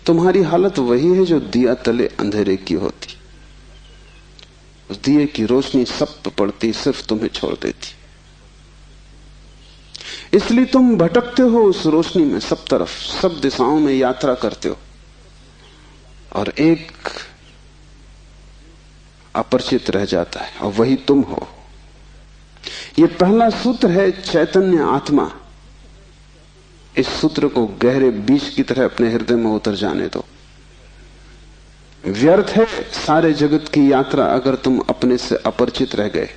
S2: तुम्हारी हालत वही है जो दिया तले अंधेरे की होती। उस दिए की रोशनी सब पे पड़ती, सिर्फ तुम्हें छोड़ देती। इसलिए तुम भटकते हो उस रोशनी में, सब तरफ, सब दिशाओं में यात्रा करते हो, और एक अपरिचित रह जाता है, और वही तुम हो। यह पहला सूत्र है, चैतन्य आत्मा। इस सूत्र को गहरे बीज की तरह अपने हृदय में उतर जाने दो। व्यर्थ है सारे जगत की यात्रा अगर तुम अपने से अपरिचित रह गए।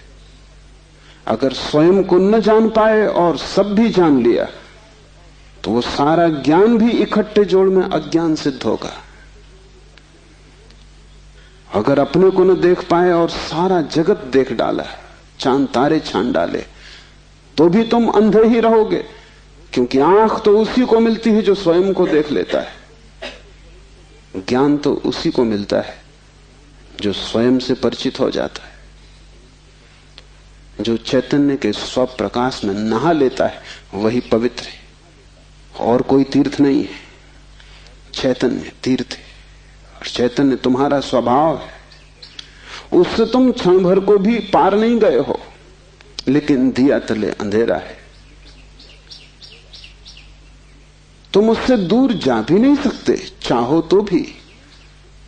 S2: अगर स्वयं को न जान पाए और सब भी जान लिया, तो वो सारा ज्ञान भी इकट्ठे जोड़ में अज्ञान सिद्ध होगा। अगर अपने को न देख पाए और सारा जगत देख डाला, चांद तारे छान डाले, तो भी तुम अंधे ही रहोगे, क्योंकि आंख तो उसी को मिलती है जो स्वयं को देख लेता है। ज्ञान तो उसी को मिलता है जो स्वयं से परिचित हो जाता है, जो चैतन्य के स्वप्रकाश में नहा लेता है, वही पवित्र है। और कोई तीर्थ नहीं है, चैतन्य तीर्थ है। और चैतन्य तुम्हारा स्वभाव है, उससे तुम क्षण भर को भी पार नहीं गए हो, लेकिन दिया तले अंधेरा है। तुम उससे दूर जा भी नहीं सकते, चाहो तो भी,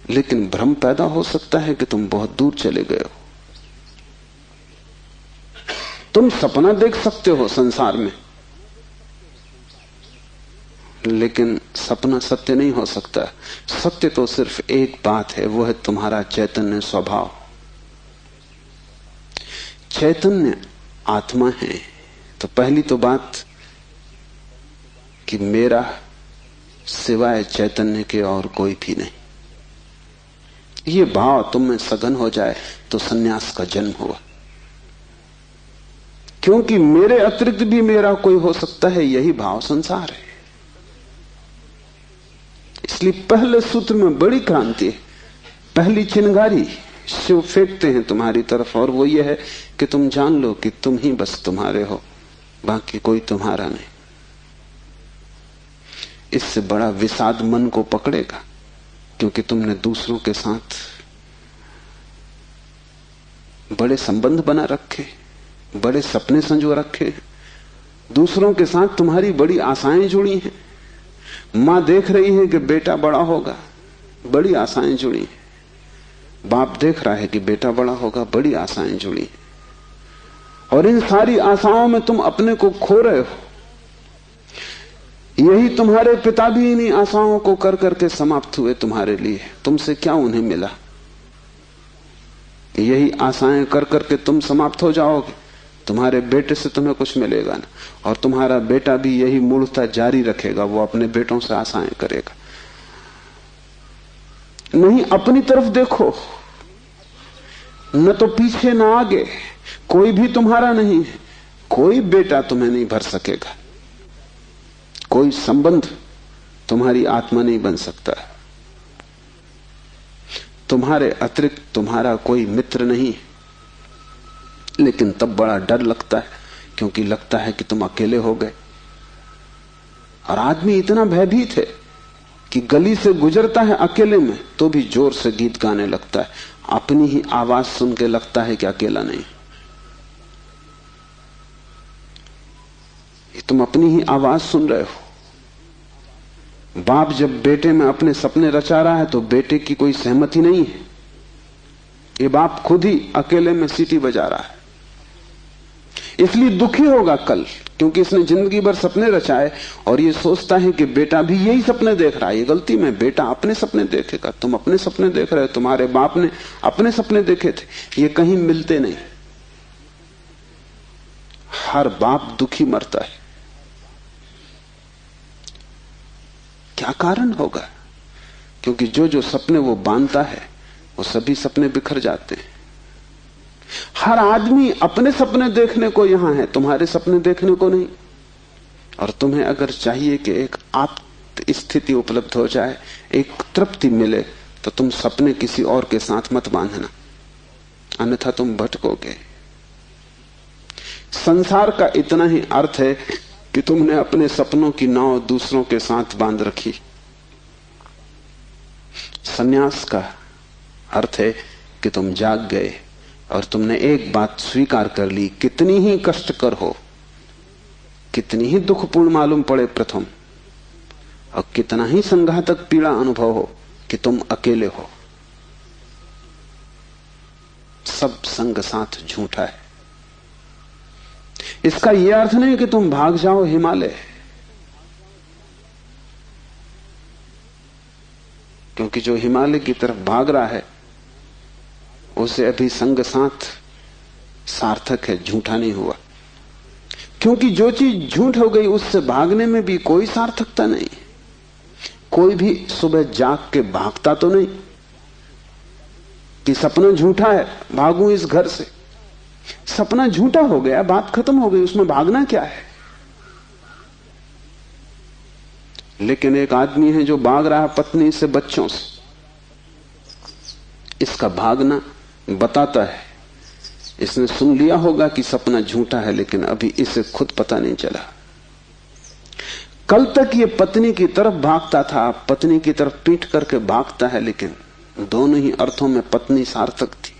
S2: लेकिन भ्रम पैदा हो सकता है कि तुम बहुत दूर चले गए हो। तुम सपना देख सकते हो संसार में, लेकिन सपना सत्य नहीं हो सकता। सत्य तो सिर्फ एक बात है, वो है तुम्हारा चैतन्य स्वभाव। चैतन्य आत्मा है, तो पहली तो बात कि मेरा सिवाय चैतन्य के और कोई भी नहीं। ये भाव तुम में सघन हो जाए तो सन्यास का जन्म हुआ, क्योंकि मेरे अतिरिक्त भी मेरा कोई हो सकता है, यही भाव संसार है। इसलिए पहले सूत्र में बड़ी क्रांति है। पहली चिंगारी शिव फेंकते हैं तुम्हारी तरफ, और वो ये है कि तुम जान लो कि तुम ही बस तुम्हारे हो, बाकी कोई तुम्हारा नहीं। इससे बड़ा विषाद मन को पकड़ेगा, क्योंकि तुमने दूसरों के साथ बड़े संबंध बना रखे, बड़े सपने संजो रखे हैं, दूसरों के साथ तुम्हारी बड़ी आशाएं जुड़ी हैं। मां देख रही है कि बेटा बड़ा होगा, बड़ी आशाएं जुड़ी हैं। बाप देख रहा है कि बेटा बड़ा होगा, बड़ी आशाएं जुड़ी हैं। और इन सारी आशाओं में तुम अपने को खो रहे हो। यही तुम्हारे पिता भी इन्हीं आशाओं को कर करके समाप्त हुए तुम्हारे लिए। तुमसे क्या उन्हें मिला? यही आशाएं कर करके तुम समाप्त हो जाओगे। तुम्हारे बेटे से तुम्हें कुछ मिलेगा ना, और तुम्हारा बेटा भी यही मूर्खता जारी रखेगा, वो अपने बेटों से आशाएं करेगा। नहीं, अपनी तरफ देखो, न तो पीछे न आगे, कोई भी तुम्हारा नहीं है। कोई बेटा तुम्हें नहीं भर सकेगा, कोई संबंध तुम्हारी आत्मा नहीं बन सकता। तुम्हारे अतिरिक्त तुम्हारा कोई मित्र नहीं। लेकिन तब बड़ा डर लगता है, क्योंकि लगता है कि तुम अकेले हो गए। और आदमी इतना भयभीत है कि गली से गुजरता है अकेले में तो भी जोर से गीत गाने लगता है। अपनी ही आवाज सुन के लगता है कि अकेला नहीं। तुम अपनी ही आवाज सुन रहे हो। बाप जब बेटे में अपने सपने रचा रहा है तो बेटे की कोई सहमति नहीं है। ये बाप खुद ही अकेले में सीटी बजा रहा है, इसलिए दुखी होगा कल, क्योंकि इसने जिंदगी भर सपने रचाए और ये सोचता है कि बेटा भी यही सपने देख रहा है। ये गलती में, बेटा अपने सपने देखेगा। तुम अपने सपने देख रहे हो, तुम्हारे बाप ने अपने सपने देखे थे। ये कहीं मिलते नहीं। हर बाप दुखी मरता है। क्या कारण होगा? क्योंकि जो जो सपने वो बांधता है वो सभी सपने बिखर जाते हैं। हर आदमी अपने सपने देखने को यहां है, तुम्हारे सपने देखने को नहीं। और तुम्हें अगर चाहिए कि एक आत्म स्थिति उपलब्ध हो जाए, एक तृप्ति मिले, तो तुम सपने किसी और के साथ मत बांधना, अन्यथा तुम भटकोगे। संसार का इतना ही अर्थ है कि तुमने अपने सपनों की नाव दूसरों के साथ बांध रखी। संन्यास का अर्थ है कि तुम जाग गए और तुमने एक बात स्वीकार कर ली, कितनी ही कष्टकर हो, कितनी ही दुखपूर्ण मालूम पड़े प्रथम, और कितना ही संघातक पीड़ा अनुभव हो, कि तुम अकेले हो। सब संग साथ झूठा है। इसका यह अर्थ नहीं कि तुम भाग जाओ हिमालय, क्योंकि जो हिमालय की तरफ भाग रहा है उसे अभी संग साथ सार्थक है, झूठा नहीं हुआ। क्योंकि जो चीज झूठ हो गई उससे भागने में भी कोई सार्थकता नहीं। कोई भी सुबह जाग के भागता तो नहीं कि सपना झूठा है, भागूं इस घर से। सपना झूठा हो गया, बात खत्म हो गई, उसमें भागना क्या है? लेकिन एक आदमी है जो भाग रहा है पत्नी से, बच्चों से। इसका भागना बताता है, इसने सुन लिया होगा कि सपना झूठा है, लेकिन अभी इसे खुद पता नहीं चला। कल तक ये पत्नी की तरफ भागता था, पत्नी की तरफ पीठ करके भागता है, लेकिन दोनों ही अर्थों में पत्नी सार्थक थी।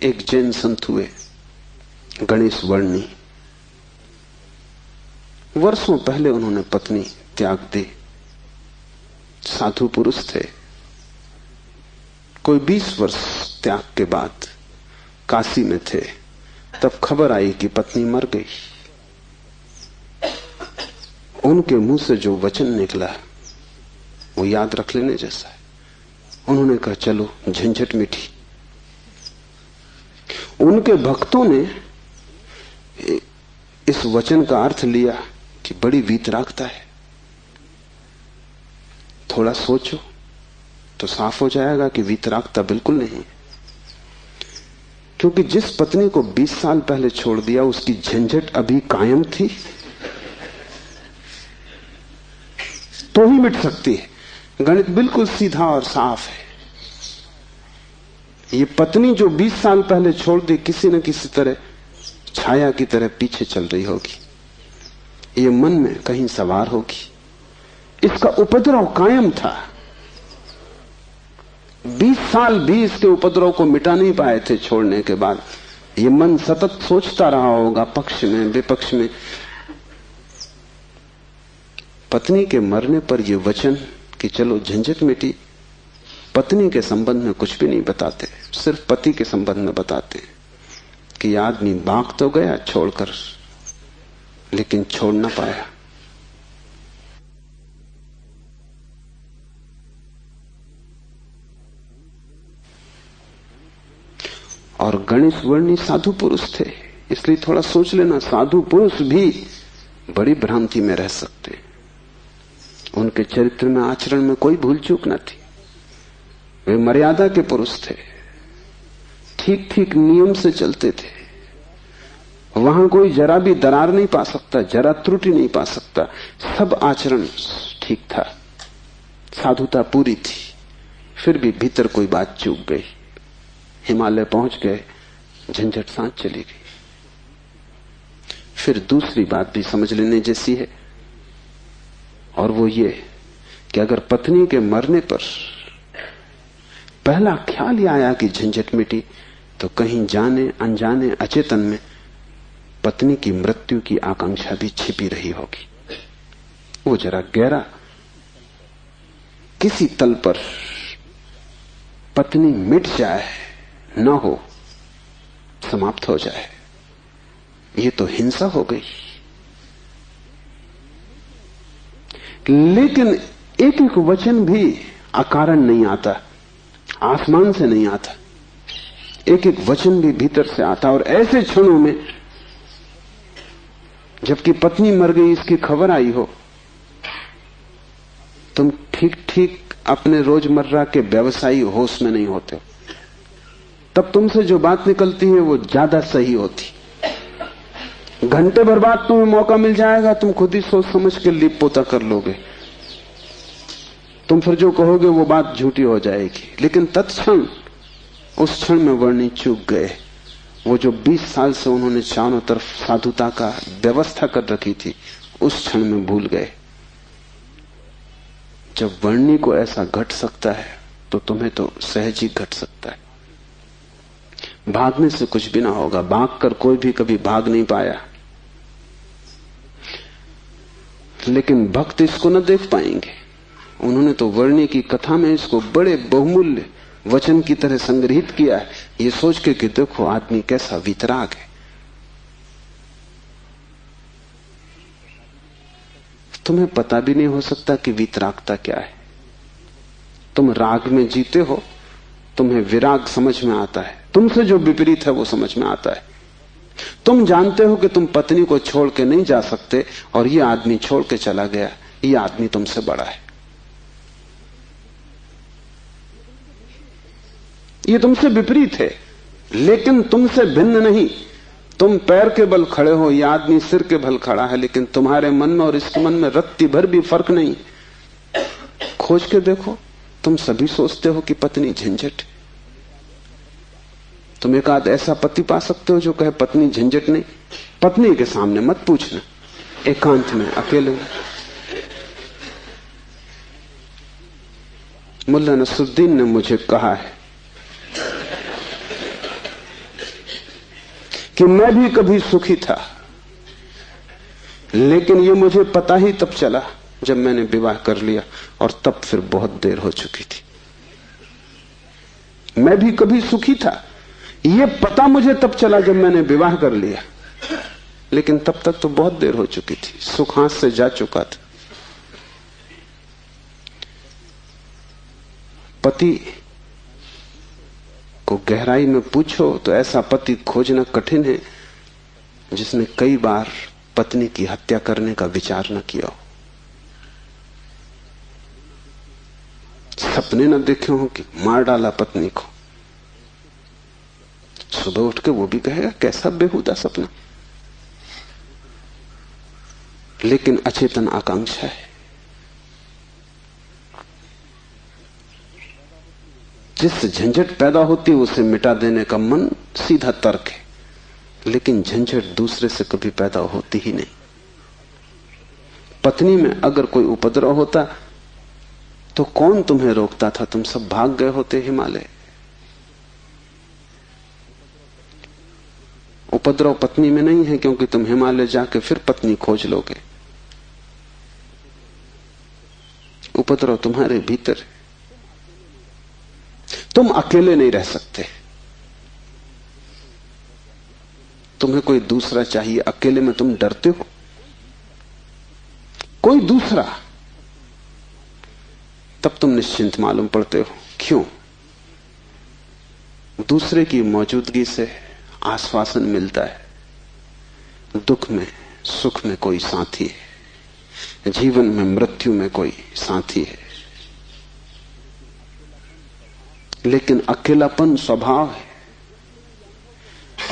S2: एक जैन संत हुए, गणेश वर्णी। वर्षों पहले उन्होंने पत्नी त्याग दी। साधु पुरुष थे। कोई 20 वर्ष त्याग के बाद काशी में थे, तब खबर आई कि पत्नी मर गई। उनके मुंह से जो वचन निकला वो याद रख लेने जैसा है। उन्होंने कहा, चलो झंझट मिटी। उनके भक्तों ने इस वचन का अर्थ लिया कि बड़ी वीतरागता है। थोड़ा सोचो तो साफ हो जाएगा कि वीतरागता बिल्कुल नहीं। क्योंकि जिस पत्नी को 20 साल पहले छोड़ दिया उसकी झंझट अभी कायम थी तो ही मिट सकती है। गणित बिल्कुल सीधा और साफ है। ये पत्नी जो 20 साल पहले छोड़ दी, किसी न किसी तरह छाया की तरह पीछे चल रही होगी, ये मन में कहीं सवार होगी। इसका उपद्रव कायम था। 20 साल भी इसके उपद्रव को मिटा नहीं पाए थे छोड़ने के बाद। ये मन सतत सोचता रहा होगा, पक्ष में विपक्ष में। पत्नी के मरने पर ये वचन कि चलो झंझट मिटी, पत्नी के संबंध में कुछ भी नहीं बताते, सिर्फ पति के संबंध में बताते कि आदमी भाग तो गया छोड़कर, लेकिन छोड़ ना पाया। और गणेश वर्णी साधु पुरुष थे, इसलिए थोड़ा सोच लेना, साधु पुरुष भी बड़ी भ्रांति में रह सकते। उनके चरित्र में, आचरण में कोई भूल चूक न थी। वे मर्यादा के पुरुष थे, ठीक ठीक नियम से चलते थे। वहां कोई जरा भी दरार नहीं पा सकता, जरा त्रुटि नहीं पा सकता। सब आचरण ठीक था, साधुता पूरी थी। फिर भी भीतर कोई बात चूक गई। हिमालय पहुंच गए, झंझट सांस चली गई। फिर दूसरी बात भी समझ लेने जैसी है, और वो ये कि अगर पत्नी के मरने पर पहला ख्याल ही आया कि झंझट मिटी, तो कहीं जाने अनजाने अचेतन में पत्नी की मृत्यु की आकांक्षा भी छिपी रही होगी। वो जरा गहरा किसी तल पर पत्नी मिट जाए, न हो, समाप्त हो जाए, ये तो हिंसा हो गई। लेकिन एक एक वचन भी अकारण नहीं आता, आसमान से नहीं आता। एक एक वचन भी भीतर से आता। और ऐसे क्षणों में जबकि पत्नी मर गई इसकी खबर आई हो, तुम ठीक ठीक अपने रोजमर्रा के व्यवसायी होश में नहीं होते हो। तब तुमसे जो बात निकलती है वो ज्यादा सही होती। घंटे भर बाद तुम्हें मौका मिल जाएगा, तुम खुद ही सोच समझ के लीप पोता कर लोगे। तुम फिर जो कहोगे वो बात झूठी हो जाएगी। लेकिन तत्क्षण, उस क्षण में वर्णी चूक गए। वो जो 20 साल से उन्होंने चारों तरफ साधुता का व्यवस्था कर रखी थी, उस क्षण में भूल गए। जब वर्णी को ऐसा घट सकता है तो तुम्हें तो सहज ही घट सकता है। भागने से कुछ भी ना होगा, भागकर कोई भी कभी भाग नहीं पाया। लेकिन भक्त इसको न देख पाएंगे। उन्होंने तो वर्णी की कथा में इसको बड़े बहुमूल्य वचन की तरह संग्रहित किया है, ये सोच के कि देखो आदमी कैसा वीतराग है। तुम्हें पता भी नहीं हो सकता कि वीतरागता क्या है। तुम राग में जीते हो, तुम्हें विराग समझ में आता है, तुमसे जो विपरीत है वो समझ में आता है। तुम जानते हो कि तुम पत्नी को छोड़ के नहीं जा सकते, और ये आदमी छोड़ के चला गया, ये आदमी तुमसे बड़ा है। ये तुमसे विपरीत है, लेकिन तुमसे भिन्न नहीं। तुम पैर के बल खड़े हो, यह आदमी सिर के बल खड़ा है, लेकिन तुम्हारे मन में और इसके मन में रत्ती भर भी फर्क नहीं। खोज के देखो, तुम सभी सोचते हो कि पत्नी झंझट। तुम एक आध ऐसा पति पा सकते हो जो कहे पत्नी झंझट नहीं। पत्नी के सामने मत पूछना, एकांत में अकेले में। मुल्ला नसरुद्दीन ने मुझे कहा है कि मैं भी कभी सुखी था, लेकिन ये मुझे पता ही तब चला जब मैंने विवाह कर लिया, और तब फिर बहुत देर हो चुकी थी। मैं भी कभी सुखी था, ये पता मुझे तब चला जब मैंने विवाह कर लिया, लेकिन तब तक तो बहुत देर हो चुकी थी, सुख हाथ से जा चुका था। पति को गहराई में पूछो तो ऐसा पति खोजना कठिन है जिसने कई बार पत्नी की हत्या करने का विचार न किया हो। सपने न देखे हो कि मार डाला पत्नी को, सुबह उठ के वो भी कहेगा कैसा बेहुदा सपना। लेकिन अचेतन आकांक्षा है। जिससे झंझट पैदा होती है उसे मिटा देने का मन सीधा तर्क है, लेकिन झंझट दूसरे से कभी पैदा होती ही नहीं। पत्नी में अगर कोई उपद्रव होता तो कौन तुम्हें रोकता था? तुम सब भाग गए होते हिमालय। उपद्रव पत्नी में नहीं है, क्योंकि तुम हिमालय जाके फिर पत्नी खोज लोगे। उपद्रव तुम्हारे भीतर है। तुम अकेले नहीं रह सकते, तुम्हें कोई दूसरा चाहिए। अकेले में तुम डरते हो, कोई दूसरा, तब तुम निश्चिंत मालूम पड़ते हो। क्यों? दूसरे की मौजूदगी से आश्वासन मिलता है। दुख में सुख में कोई साथी है, जीवन में मृत्यु में कोई साथी है। लेकिन अकेलापन स्वभाव है।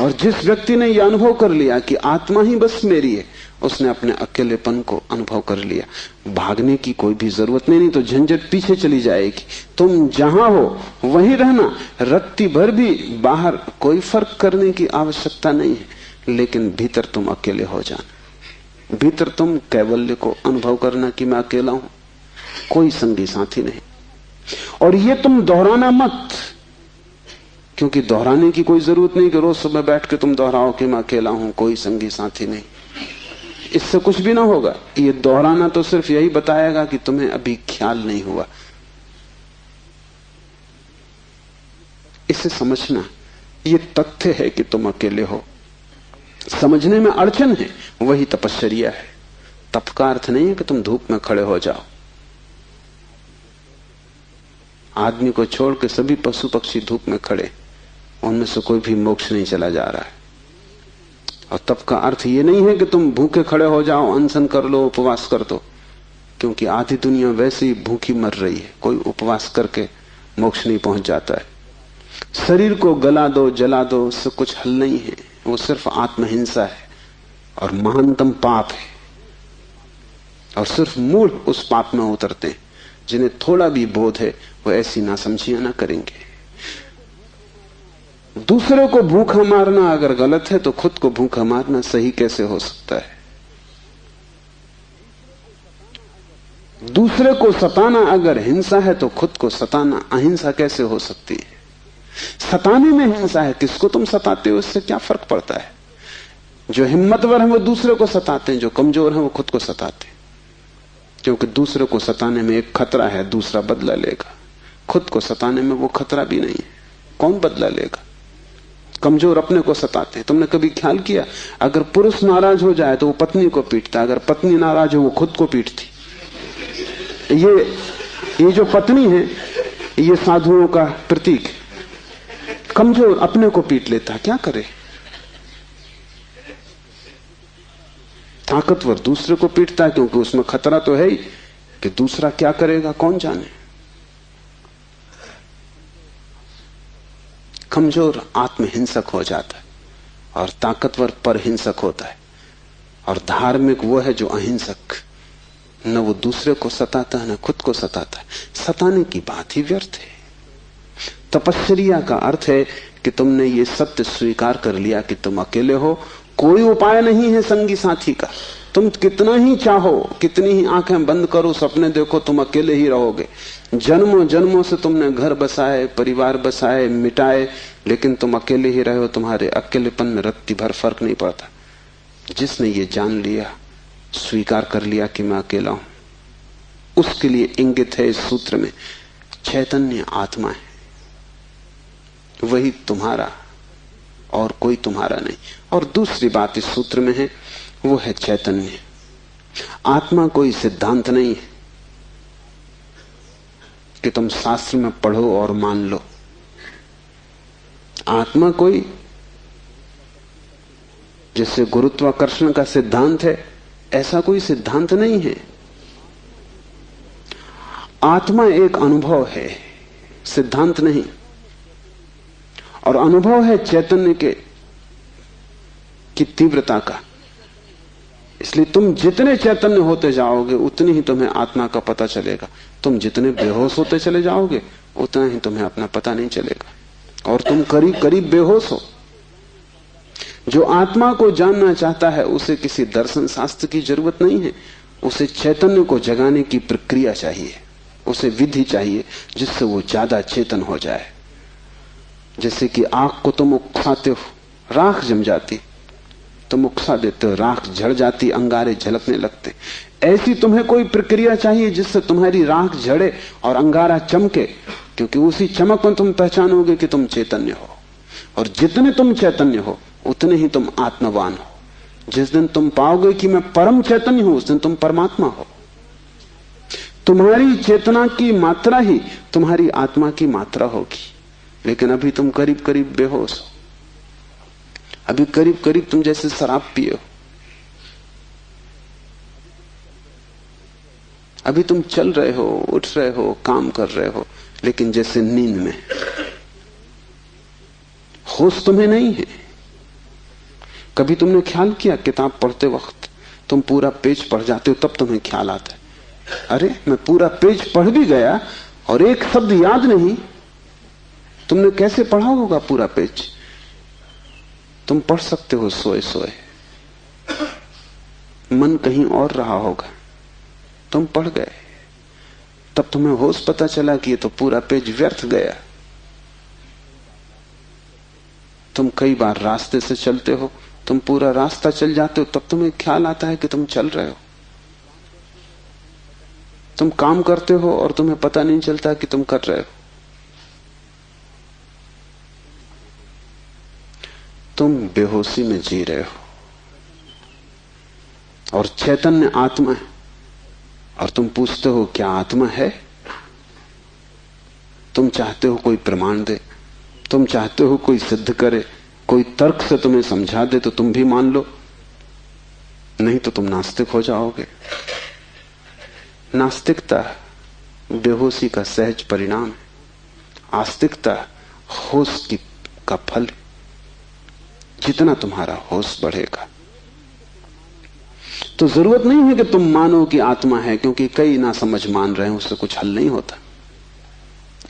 S2: और जिस व्यक्ति ने यह अनुभव कर लिया कि आत्मा ही बस मेरी है, उसने अपने अकेलेपन को अनुभव कर लिया। भागने की कोई भी जरूरत नहीं तो झंझट पीछे चली जाएगी। तुम जहां हो वहीं रहना, रत्ती भर भी बाहर कोई फर्क करने की आवश्यकता नहीं है। लेकिन भीतर तुम अकेले हो जाना, भीतर तुम कैवल्य को अनुभव करना कि मैं अकेला हूं, कोई संगी साथी नहीं। और ये तुम दोहराना मत, क्योंकि दोहराने की कोई जरूरत नहीं कि रोज सुबह बैठ के तुम दोहराओ कि मैं अकेला हूं, कोई संगी साथी नहीं। इससे कुछ भी ना होगा। ये दोहराना तो सिर्फ यही बताएगा कि तुम्हें अभी ख्याल नहीं हुआ। इसे समझना, ये तथ्य है कि तुम अकेले हो। समझने में अड़चन है, वही तपश्चर्या है। तप का अर्थ नहीं है कि तुम धूप में खड़े हो जाओ। आदमी को छोड़ के सभी पशु पक्षी धूप में खड़े, उनमें से कोई भी मोक्ष नहीं चला जा रहा है। और तप का अर्थ ये नहीं है कि तुम भूखे खड़े हो जाओ, अनशन कर लो, उपवास कर दो, क्योंकि आधी दुनिया वैसे ही भूखी मर रही है। कोई उपवास करके मोक्ष नहीं पहुंच जाता है। शरीर को गला दो, जला दो, उससे कुछ हल नहीं है। वो सिर्फ आत्महिंसा है और महानतम पाप है। और सिर्फ मूढ़ उस पाप में उतरते हैं। जिन्हें थोड़ा भी बोध है वो ऐसी नासमझियां ना करेंगे। दूसरे को भूखा मारना अगर गलत है तो खुद को भूखा मारना सही कैसे हो सकता है? दूसरे को सताना अगर हिंसा है तो खुद को सताना अहिंसा कैसे हो सकती है? सताने में हिंसा है, किसको तुम सताते हो इससे क्या फर्क पड़ता है? जो हिम्मतवर है वो दूसरे को सताते हैं, जो कमजोर है वो खुद को सताते हैं। क्योंकि दूसरे को सताने में एक खतरा है, दूसरा बदला लेगा। खुद को सताने में वो खतरा भी नहीं है, कौन बदला लेगा? कमजोर अपने को सताते हैं। तुमने कभी ख्याल किया, अगर पुरुष नाराज हो जाए तो वो पत्नी को पीटता, अगर पत्नी नाराज हो वो खुद को पीटती। ये जो पत्नी है ये साधुओं का प्रतीक। कमजोर अपने को पीट लेता, क्या करे? ताकतवर दूसरे को पीटता है, क्योंकि उसमें खतरा तो है ही कि दूसरा क्या करेगा कौन जाने। कमजोर आत्महिंसक हो जाता है और ताकतवर परहिंसक होता है। और धार्मिक वो है जो अहिंसक, न वो दूसरे को सताता है न खुद को सताता है। सताने की बात ही व्यर्थ है। तपश्चर्या का अर्थ है कि तुमने ये सत्य स्वीकार कर लिया कि तुम अकेले हो, कोई उपाय नहीं है संगी साथी का। तुम कितना ही चाहो, कितनी ही आंखें बंद करो, सपने देखो, तुम अकेले ही रहोगे। जन्मों जन्मों से तुमने घर बसाए, परिवार बसाए, मिटाए, लेकिन तुम अकेले ही रहे हो। तुम्हारे अकेलेपन में रत्ती भर फर्क नहीं पड़ता। जिसने ये जान लिया, स्वीकार कर लिया कि मैं अकेला हूं, उसके लिए इंगित है इस सूत्र में चैतन्य आत्मा है, वही तुम्हारा और कोई तुम्हारा नहीं। और दूसरी बात इस सूत्र में है, वो है चैतन्य। आत्मा कोई सिद्धांत नहीं है कि तुम शास्त्र में पढ़ो और मान लो। आत्मा कोई जैसे गुरुत्वाकर्षण का सिद्धांत है, ऐसा कोई सिद्धांत नहीं है। आत्मा एक अनुभव है, सिद्धांत नहीं। और अनुभव है चैतन्य की तीव्रता का। इसलिए तुम जितने चैतन्य होते जाओगे उतनी ही तुम्हें आत्मा का पता चलेगा। तुम जितने बेहोश होते चले जाओगे उतना ही तुम्हें अपना पता नहीं चलेगा, और तुम करीब करीब बेहोश हो। जो आत्मा को जानना चाहता है उसे किसी दर्शन शास्त्र की जरूरत नहीं है, उसे चैतन्य को जगाने की प्रक्रिया चाहिए। उसे विधि चाहिए जिससे वो ज्यादा चेतन हो जाए। जैसे कि आग को तुम उकसाते हो, राख जम जाती, तुम उकसा देते हो, राख झड़ जाती, अंगारे झलकने लगते। ऐसी तुम्हें कोई प्रक्रिया चाहिए जिससे तुम्हारी राख झड़े और अंगारा चमके, क्योंकि उसी चमक में तुम पहचानोगे कि तुम चैतन्य हो। और जितने तुम चैतन्य हो उतने ही तुम आत्मवान हो। जिस दिन तुम पाओगे कि मैं परम चैतन्य हूं, उस दिन तुम परमात्मा हो। तुम्हारी चेतना की मात्रा ही तुम्हारी आत्मा की मात्रा होगी। लेकिन अभी तुम करीब करीब बेहोश हो, अभी करीब करीब तुम जैसे शराब पिए हो। अभी तुम चल रहे हो, उठ रहे हो, काम कर रहे हो, लेकिन जैसे नींद में। होश तुम्हें नहीं है। कभी तुमने ख्याल किया, किताब पढ़ते वक्त तुम पूरा पेज पढ़ जाते हो, तब तुम्हें ख्याल आता है, अरे मैं पूरा पेज पढ़ भी गया और एक शब्द याद नहीं। तुमने कैसे पढ़ा होगा पूरा पेज? तुम पढ़ सकते हो सोए सोए, मन कहीं और रहा होगा, तुम पढ़ गए, तब तुम्हें होश पता चला कि ये तो पूरा पेज व्यर्थ गया। तुम कई बार रास्ते से चलते हो, तुम पूरा रास्ता चल जाते हो, तब तुम्हें ख्याल आता है कि तुम चल रहे हो। तुम काम करते हो और तुम्हें पता नहीं चलता कि तुम कर रहे हो। तुम बेहोशी में जी रहे हो और चैतन्य आत्मा है। और तुम पूछते हो क्या आत्मा है? तुम चाहते हो कोई प्रमाण दे, तुम चाहते हो कोई सिद्ध करे, कोई तर्क से तुम्हें समझा दे तो तुम भी मान लो, नहीं तो तुम नास्तिक हो जाओगे। नास्तिकता बेहोशी का सहज परिणाम है, आस्तिकता होश का फल। जितना तुम्हारा होश बढ़ेगा तो जरूरत नहीं है कि तुम मानो कि आत्मा है, क्योंकि कई ना समझ मान रहे हैं, उससे कुछ हल नहीं होता।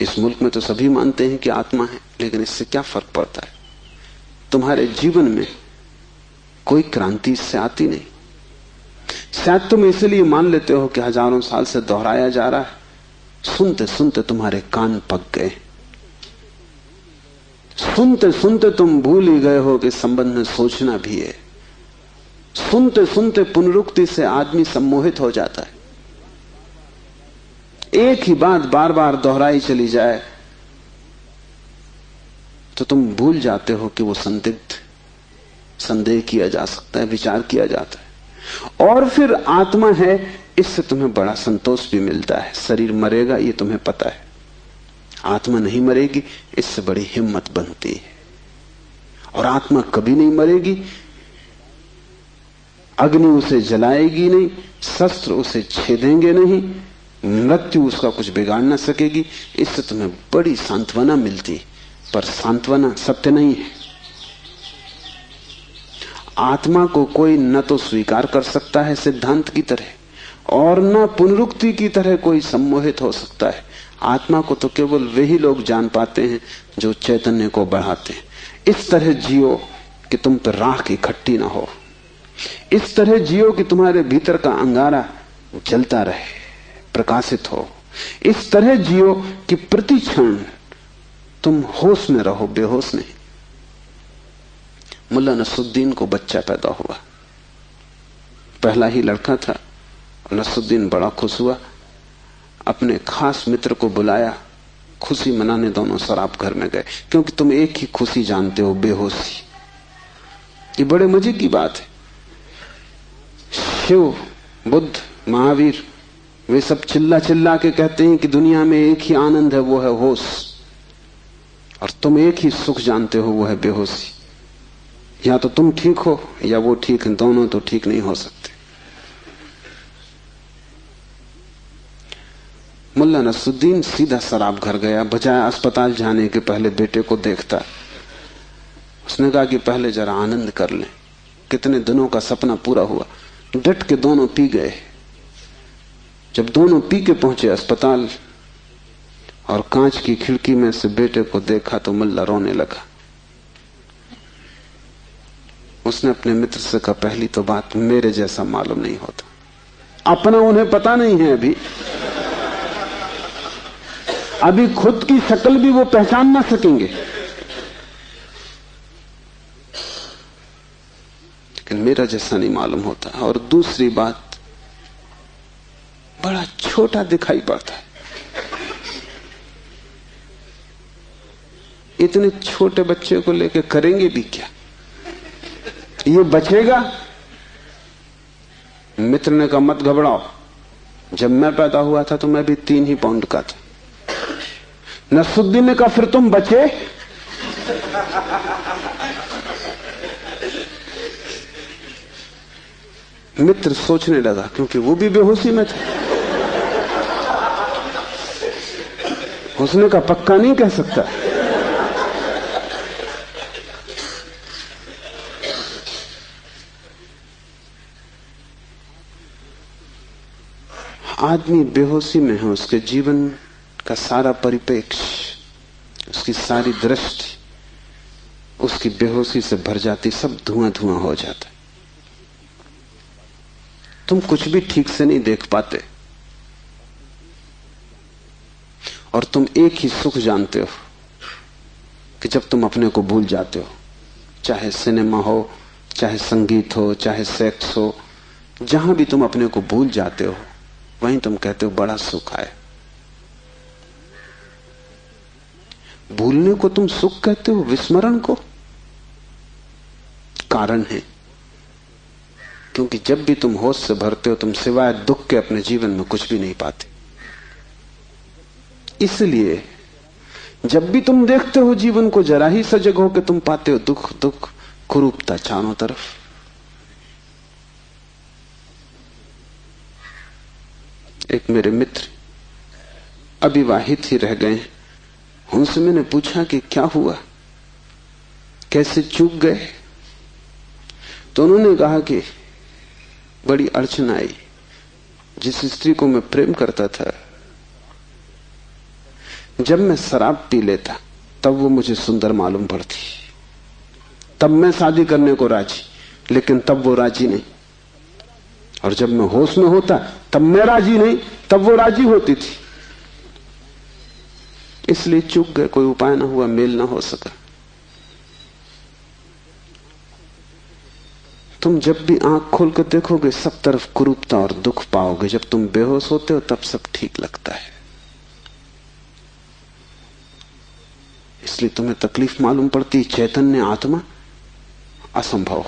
S2: इस मुल्क में तो सभी मानते हैं कि आत्मा है, लेकिन इससे क्या फर्क पड़ता है? तुम्हारे जीवन में कोई क्रांति इससे आती नहीं। शायद तुम इसलिए मान लेते हो कि हजारों साल से दोहराया जा रहा है, सुनते सुनते तुम्हारे कान पक गए, सुनते सुनते तुम भूल ही गए हो कि संबंध में सोचना भी है। सुनते सुनते पुनरुक्ति से आदमी सम्मोहित हो जाता है। एक ही बात बार बार दोहराई चली जाए तो तुम भूल जाते हो कि वो संदिग्ध, संदेह किया जा सकता है, विचार किया जाता है। और फिर आत्मा है, इससे तुम्हें बड़ा संतोष भी मिलता है। शरीर मरेगा ये तुम्हें पता है, आत्मा नहीं मरेगी, इससे बड़ी हिम्मत बनती है। और आत्मा कभी नहीं मरेगी, अग्नि उसे जलाएगी नहीं, शस्त्र उसे छेदेंगे नहीं, मृत्यु उसका कुछ बिगाड़ ना सकेगी। इससे तुम्हें बड़ी सांत्वना मिलती, पर सांत्वना सत्य नहीं है। आत्मा को कोई न तो स्वीकार कर सकता है सिद्धांत की तरह, और न पुनरुक्ति की तरह कोई सम्मोहित हो सकता है। आत्मा को तो केवल वही लोग जान पाते हैं जो चैतन्य को बढ़ाते हैं। इस तरह जियो कि तुम पर राख इकट्ठी ना हो, इस तरह जियो कि तुम्हारे भीतर का अंगारा जलता रहे, प्रकाशित हो। इस तरह जियो कि प्रति क्षण तुम होश में रहो, बेहोश नहीं। मुल्ला नसरुद्दीन को बच्चा पैदा हुआ, पहला ही लड़का था। नसरुद्दीन बड़ा खुश हुआ, अपने खास मित्र को बुलाया, खुशी मनाने दोनों शराब घर में गए। क्योंकि तुम एक ही खुशी जानते हो, बेहोशी। ये बड़े मजे की बात है। शिव, बुद्ध, महावीर, वे सब चिल्ला चिल्ला के कहते हैं कि दुनिया में एक ही आनंद है, वो है होश। और तुम एक ही सुख जानते हो, वो है बेहोशी। या तो तुम ठीक हो या वो ठीक है, दोनों तो ठीक नहीं हो सकते। मुल्ला नसरुद्दीन सीधा शराब घर गया, बजाय अस्पताल जाने के पहले बेटे को देखता। उसने कहा कि पहले जरा आनंद कर लें। कितने दिनों का सपना पूरा हुआ। डट के दोनों पी गए। जब दोनों पी के पहुंचे अस्पताल और कांच की खिड़की में से बेटे को देखा तो मुल्ला रोने लगा। उसने अपने मित्र से कहा, पहली तो बात मेरे जैसा मालूम नहीं होता। अपना उन्हें पता नहीं है अभी, अभी खुद की शक्ल भी वो पहचान ना सकेंगे। लेकिन मेरा जैसा नहीं मालूम होता। और दूसरी बात, बड़ा छोटा दिखाई पड़ता है। इतने छोटे बच्चे को लेकर करेंगे भी क्या? ये बचेगा? मित्र ने कहा मत घबराओ, जब मैं पैदा हुआ था तो मैं भी 3 ही पाउंड का था। नसरुद्दीन ने कहा फिर तुम बचे? मित्र सोचने लगा, क्योंकि वो भी बेहोशी में था। उसने कहा पक्का नहीं कह सकता। आदमी बेहोशी में है, उसके जीवन का सारा परिप्रेक्ष्य, उसकी सारी दृष्टि उसकी बेहोशी से भर जाती, सब धुआं धुआं हो जाता है। तुम कुछ भी ठीक से नहीं देख पाते और तुम एक ही सुख जानते हो कि जब तुम अपने को भूल जाते हो, चाहे सिनेमा हो, चाहे संगीत हो, चाहे सेक्स हो, जहां भी तुम अपने को भूल जाते हो वहीं तुम कहते हो बड़ा सुख आए। भूलने को तुम सुख कहते हो, विस्मरण को? कारण है क्योंकि जब भी तुम होश से भरते हो तुम सिवाय दुख के अपने जीवन में कुछ भी नहीं पाते। इसलिए जब भी तुम देखते हो जीवन को, जरा ही सजग हो के तुम पाते हो दुख दुख, कुरूपता चारों तरफ। एक मेरे मित्र अविवाहित ही रह गए, उनसे मैंने पूछा कि क्या हुआ, कैसे चूक गए? तो उन्होंने कहा कि बड़ी अड़चन आई। जिस स्त्री को मैं प्रेम करता था, जब मैं शराब पी लेता तब वो मुझे सुंदर मालूम पड़ती, तब मैं शादी करने को राजी, लेकिन तब वो राजी नहीं। और जब मैं होश में होता तब मैं राजी नहीं, तब वो राजी होती थी। इसलिए चूक गए, कोई उपाय ना हुआ, मेल ना हो सका। तुम जब भी आंख खोल कर देखोगे सब तरफ कुरूपता और दुख पाओगे। जब तुम बेहोश होते हो तब सब ठीक लगता है। इसलिए तुम्हें तकलीफ मालूम पड़ती, चैतन्य आत्मा असंभव।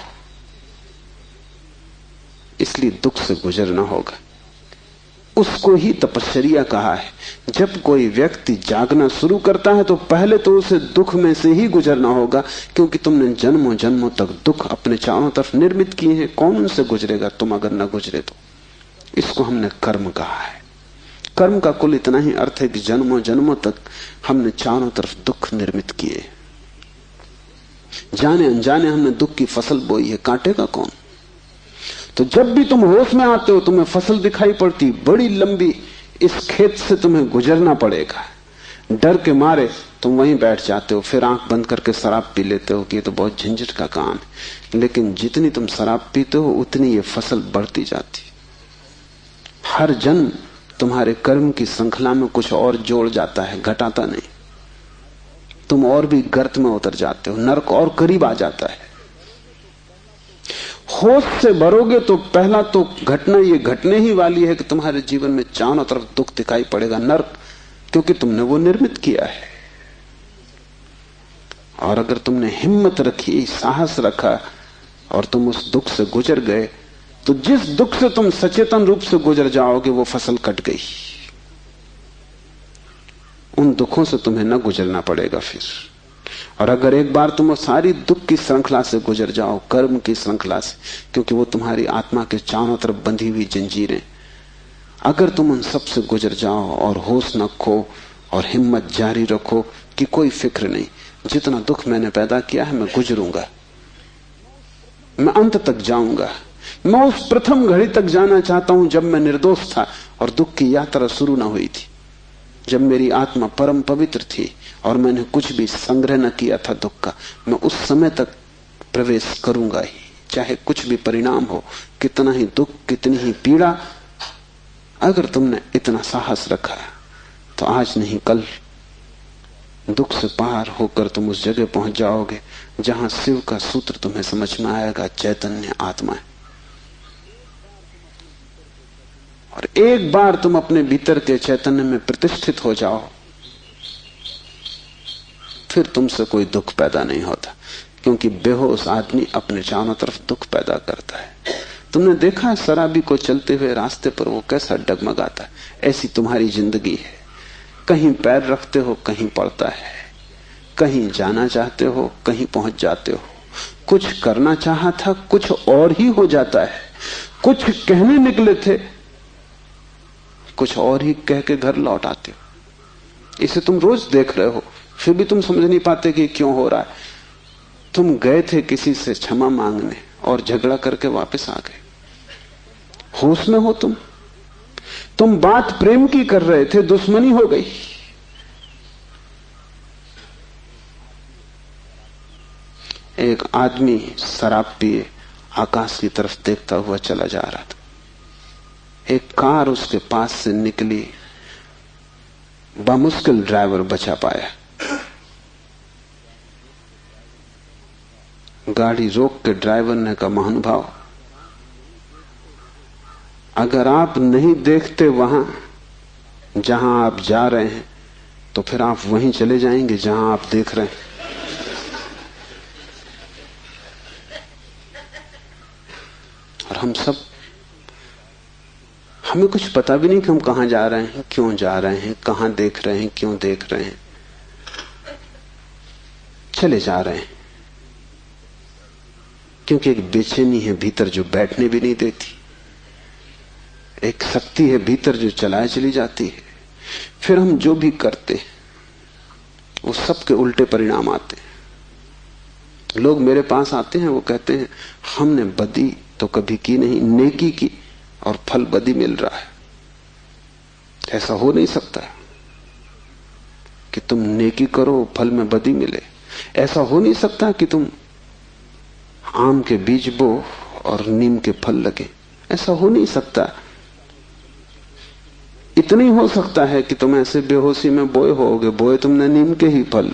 S2: इसलिए दुख से गुजरना होगा। उसको ही तपश्चर्या कहा है। जब कोई व्यक्ति जागना शुरू करता है तो पहले तो उसे दुख में से ही गुजरना होगा, क्योंकि तुमने जन्मों जन्मों तक दुख अपने चारों तरफ निर्मित किए हैं। कौन उनसे गुजरेगा तुम अगर न गुजरे तो? इसको हमने कर्म कहा है। कर्म का कुल इतना ही अर्थ है कि जन्मों जन्मों तक हमने चारों तरफ दुख निर्मित किए, जाने अनजाने हमने दुख की फसल बोई है, काटेगा कौन? तो जब भी तुम होश में आते हो तुम्हें फसल दिखाई पड़ती, बड़ी लंबी, इस खेत से तुम्हें गुजरना पड़ेगा। डर के मारे तुम वहीं बैठ जाते हो, फिर आंख बंद करके शराब पी लेते हो कि ये तो बहुत झंझट का काम है। लेकिन जितनी तुम शराब पीते हो उतनी ये फसल बढ़ती जाती। हर जन्म तुम्हारे कर्म की श्रृंखला में कुछ और जोड़ जाता है, घटाता नहीं। तुम और भी गर्त में उतर जाते हो, नरक और करीब आ जाता है। होश से भरोगे तो पहला तो घटना ये घटने ही वाली है कि तुम्हारे जीवन में चारों तरफ दुख दिखाई पड़ेगा, नरक, क्योंकि तुमने वो निर्मित किया है। और अगर तुमने हिम्मत रखी, साहस रखा और तुम उस दुख से गुजर गए, तो जिस दुख से तुम सचेतन रूप से गुजर जाओगे वो फसल कट गई। उन दुखों से तुम्हें न गुजरना पड़ेगा फिर। और अगर एक बार तुम सारी दुख की श्रृंखला से गुजर जाओ, कर्म की श्रृंखला से, क्योंकि वो तुम्हारी आत्मा के चारों तरफ बंधी हुई जंजीरें, अगर तुम उन सब से गुजर जाओ और होश न खो और हिम्मत जारी रखो कि कोई फिक्र नहीं, जितना दुख मैंने पैदा किया है मैं गुजरूंगा, मैं अंत तक जाऊंगा। मैं उस प्रथम घड़ी तक जाना चाहता हूं जब मैं निर्दोष था और दुख की यात्रा शुरू न हुई थी, जब मेरी आत्मा परम पवित्र थी और मैंने कुछ भी संग्रह न किया था दुख का। मैं उस समय तक प्रवेश करूंगा ही, चाहे कुछ भी परिणाम हो, कितना ही दुख, कितनी ही पीड़ा। अगर तुमने इतना साहस रखा तो आज नहीं कल दुख से पार होकर तुम उस जगह पहुंच जाओगे जहां शिव का सूत्र तुम्हें समझ में आएगा, चैतन्य आत्मा है। और एक बार तुम अपने भीतर के चैतन्य में प्रतिष्ठित हो जाओ, फिर तुमसे कोई दुख पैदा नहीं होता, क्योंकि बेहोश आदमी अपने चारों तरफ दुख पैदा करता है। तुमने देखा है शराबी को चलते हुए रास्ते पर वो कैसा डगमगाता है? ऐसी तुम्हारी जिंदगी है। कहीं पैर रखते हो, कहीं पड़ता है। कहीं जाना चाहते हो, कहीं पहुंच जाते हो। कुछ करना चाहा था, कुछ और ही हो जाता है। कुछ कहने निकले थे, कुछ और ही कह के घर लौट आते हो। इसे तुम रोज देख रहे हो, फिर भी तुम समझ नहीं पाते कि क्यों हो रहा है। तुम गए थे किसी से क्षमा मांगने और झगड़ा करके वापस आ गए। होश में हो तुम बात प्रेम की कर रहे थे, दुश्मनी हो गई। एक आदमी शराब पिए आकाश की तरफ देखता हुआ चला जा रहा था। एक कार उसके पास से निकली, बामुश्किल ड्राइवर बचा पाया। गाड़ी रोक के ड्राइवर ने कहा, महानुभाव, अगर आप नहीं देखते वहां जहां आप जा रहे हैं तो फिर आप वहीं चले जाएंगे जहां आप देख रहे हैं। और हम सब, हमें कुछ पता भी नहीं कि हम कहां जा रहे हैं, क्यों जा रहे हैं, कहां देख रहे हैं, क्यों देख रहे हैं। चले जा रहे हैं क्योंकि एक बेचैनी है भीतर जो बैठने भी नहीं देती। एक शक्ति है भीतर जो चलाए चली जाती है। फिर हम जो भी करते वो सबके उल्टे परिणाम आते हैं। लोग मेरे पास आते हैं, वो कहते हैं हमने बदी तो कभी की नहीं, नेकी की और फल बदी मिल रहा है। ऐसा हो नहीं सकता कि तुम नेकी करो फल में बदी मिले। ऐसा हो नहीं सकता कि तुम आम के बीज बो और नीम के फल लगे। ऐसा हो नहीं सकता। इतना ही हो सकता है कि तुम ऐसे बेहोशी में बोए होगे, बोए तुमने नीम के ही फल,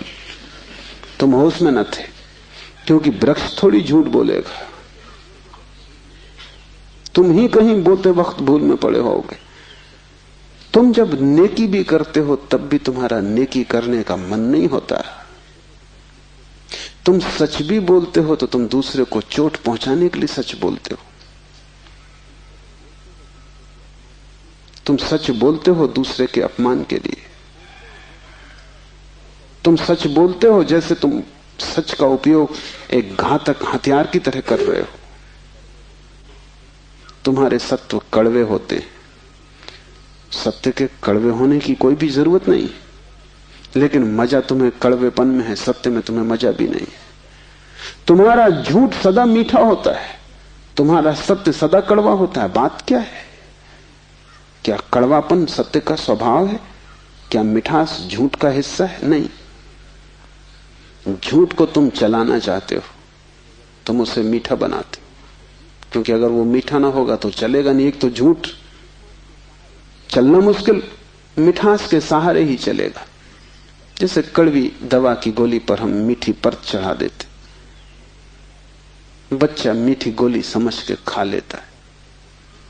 S2: तुम होश में न थे। क्योंकि वृक्ष थोड़ी झूठ बोलेगा, तुम ही कहीं बोते वक्त भूल में पड़े होगे। तुम जब नेकी भी करते हो तब भी तुम्हारा नेकी करने का मन नहीं होता। तुम सच भी बोलते हो तो तुम दूसरे को चोट पहुंचाने के लिए सच बोलते हो। तुम सच बोलते हो दूसरे के अपमान के लिए। तुम सच बोलते हो जैसे तुम सच का उपयोग एक घातक हथियार की तरह कर रहे हो। तुम्हारे सत्व कड़वे होते हैं। सत्य के कड़वे होने की कोई भी जरूरत नहीं, लेकिन मजा तुम्हें कड़वेपन में है, सत्य में तुम्हें मजा भी नहीं। तुम्हारा झूठ सदा मीठा होता है, तुम्हारा सत्य सदा कड़वा होता है। बात क्या है? क्या कड़वापन सत्य का स्वभाव है? क्या मिठास झूठ का हिस्सा है? नहीं। झूठ को तुम चलाना चाहते हो, तुम उसे मीठा बनाते हो, क्योंकि अगर वो मीठा ना होगा तो चलेगा नहीं। एक तो झूठ चलना मुश्किल, मिठास के सहारे ही चलेगा। जैसे कड़वी दवा की गोली पर हम मीठी परत चढ़ा देते, बच्चा मीठी गोली समझ के खा लेता है,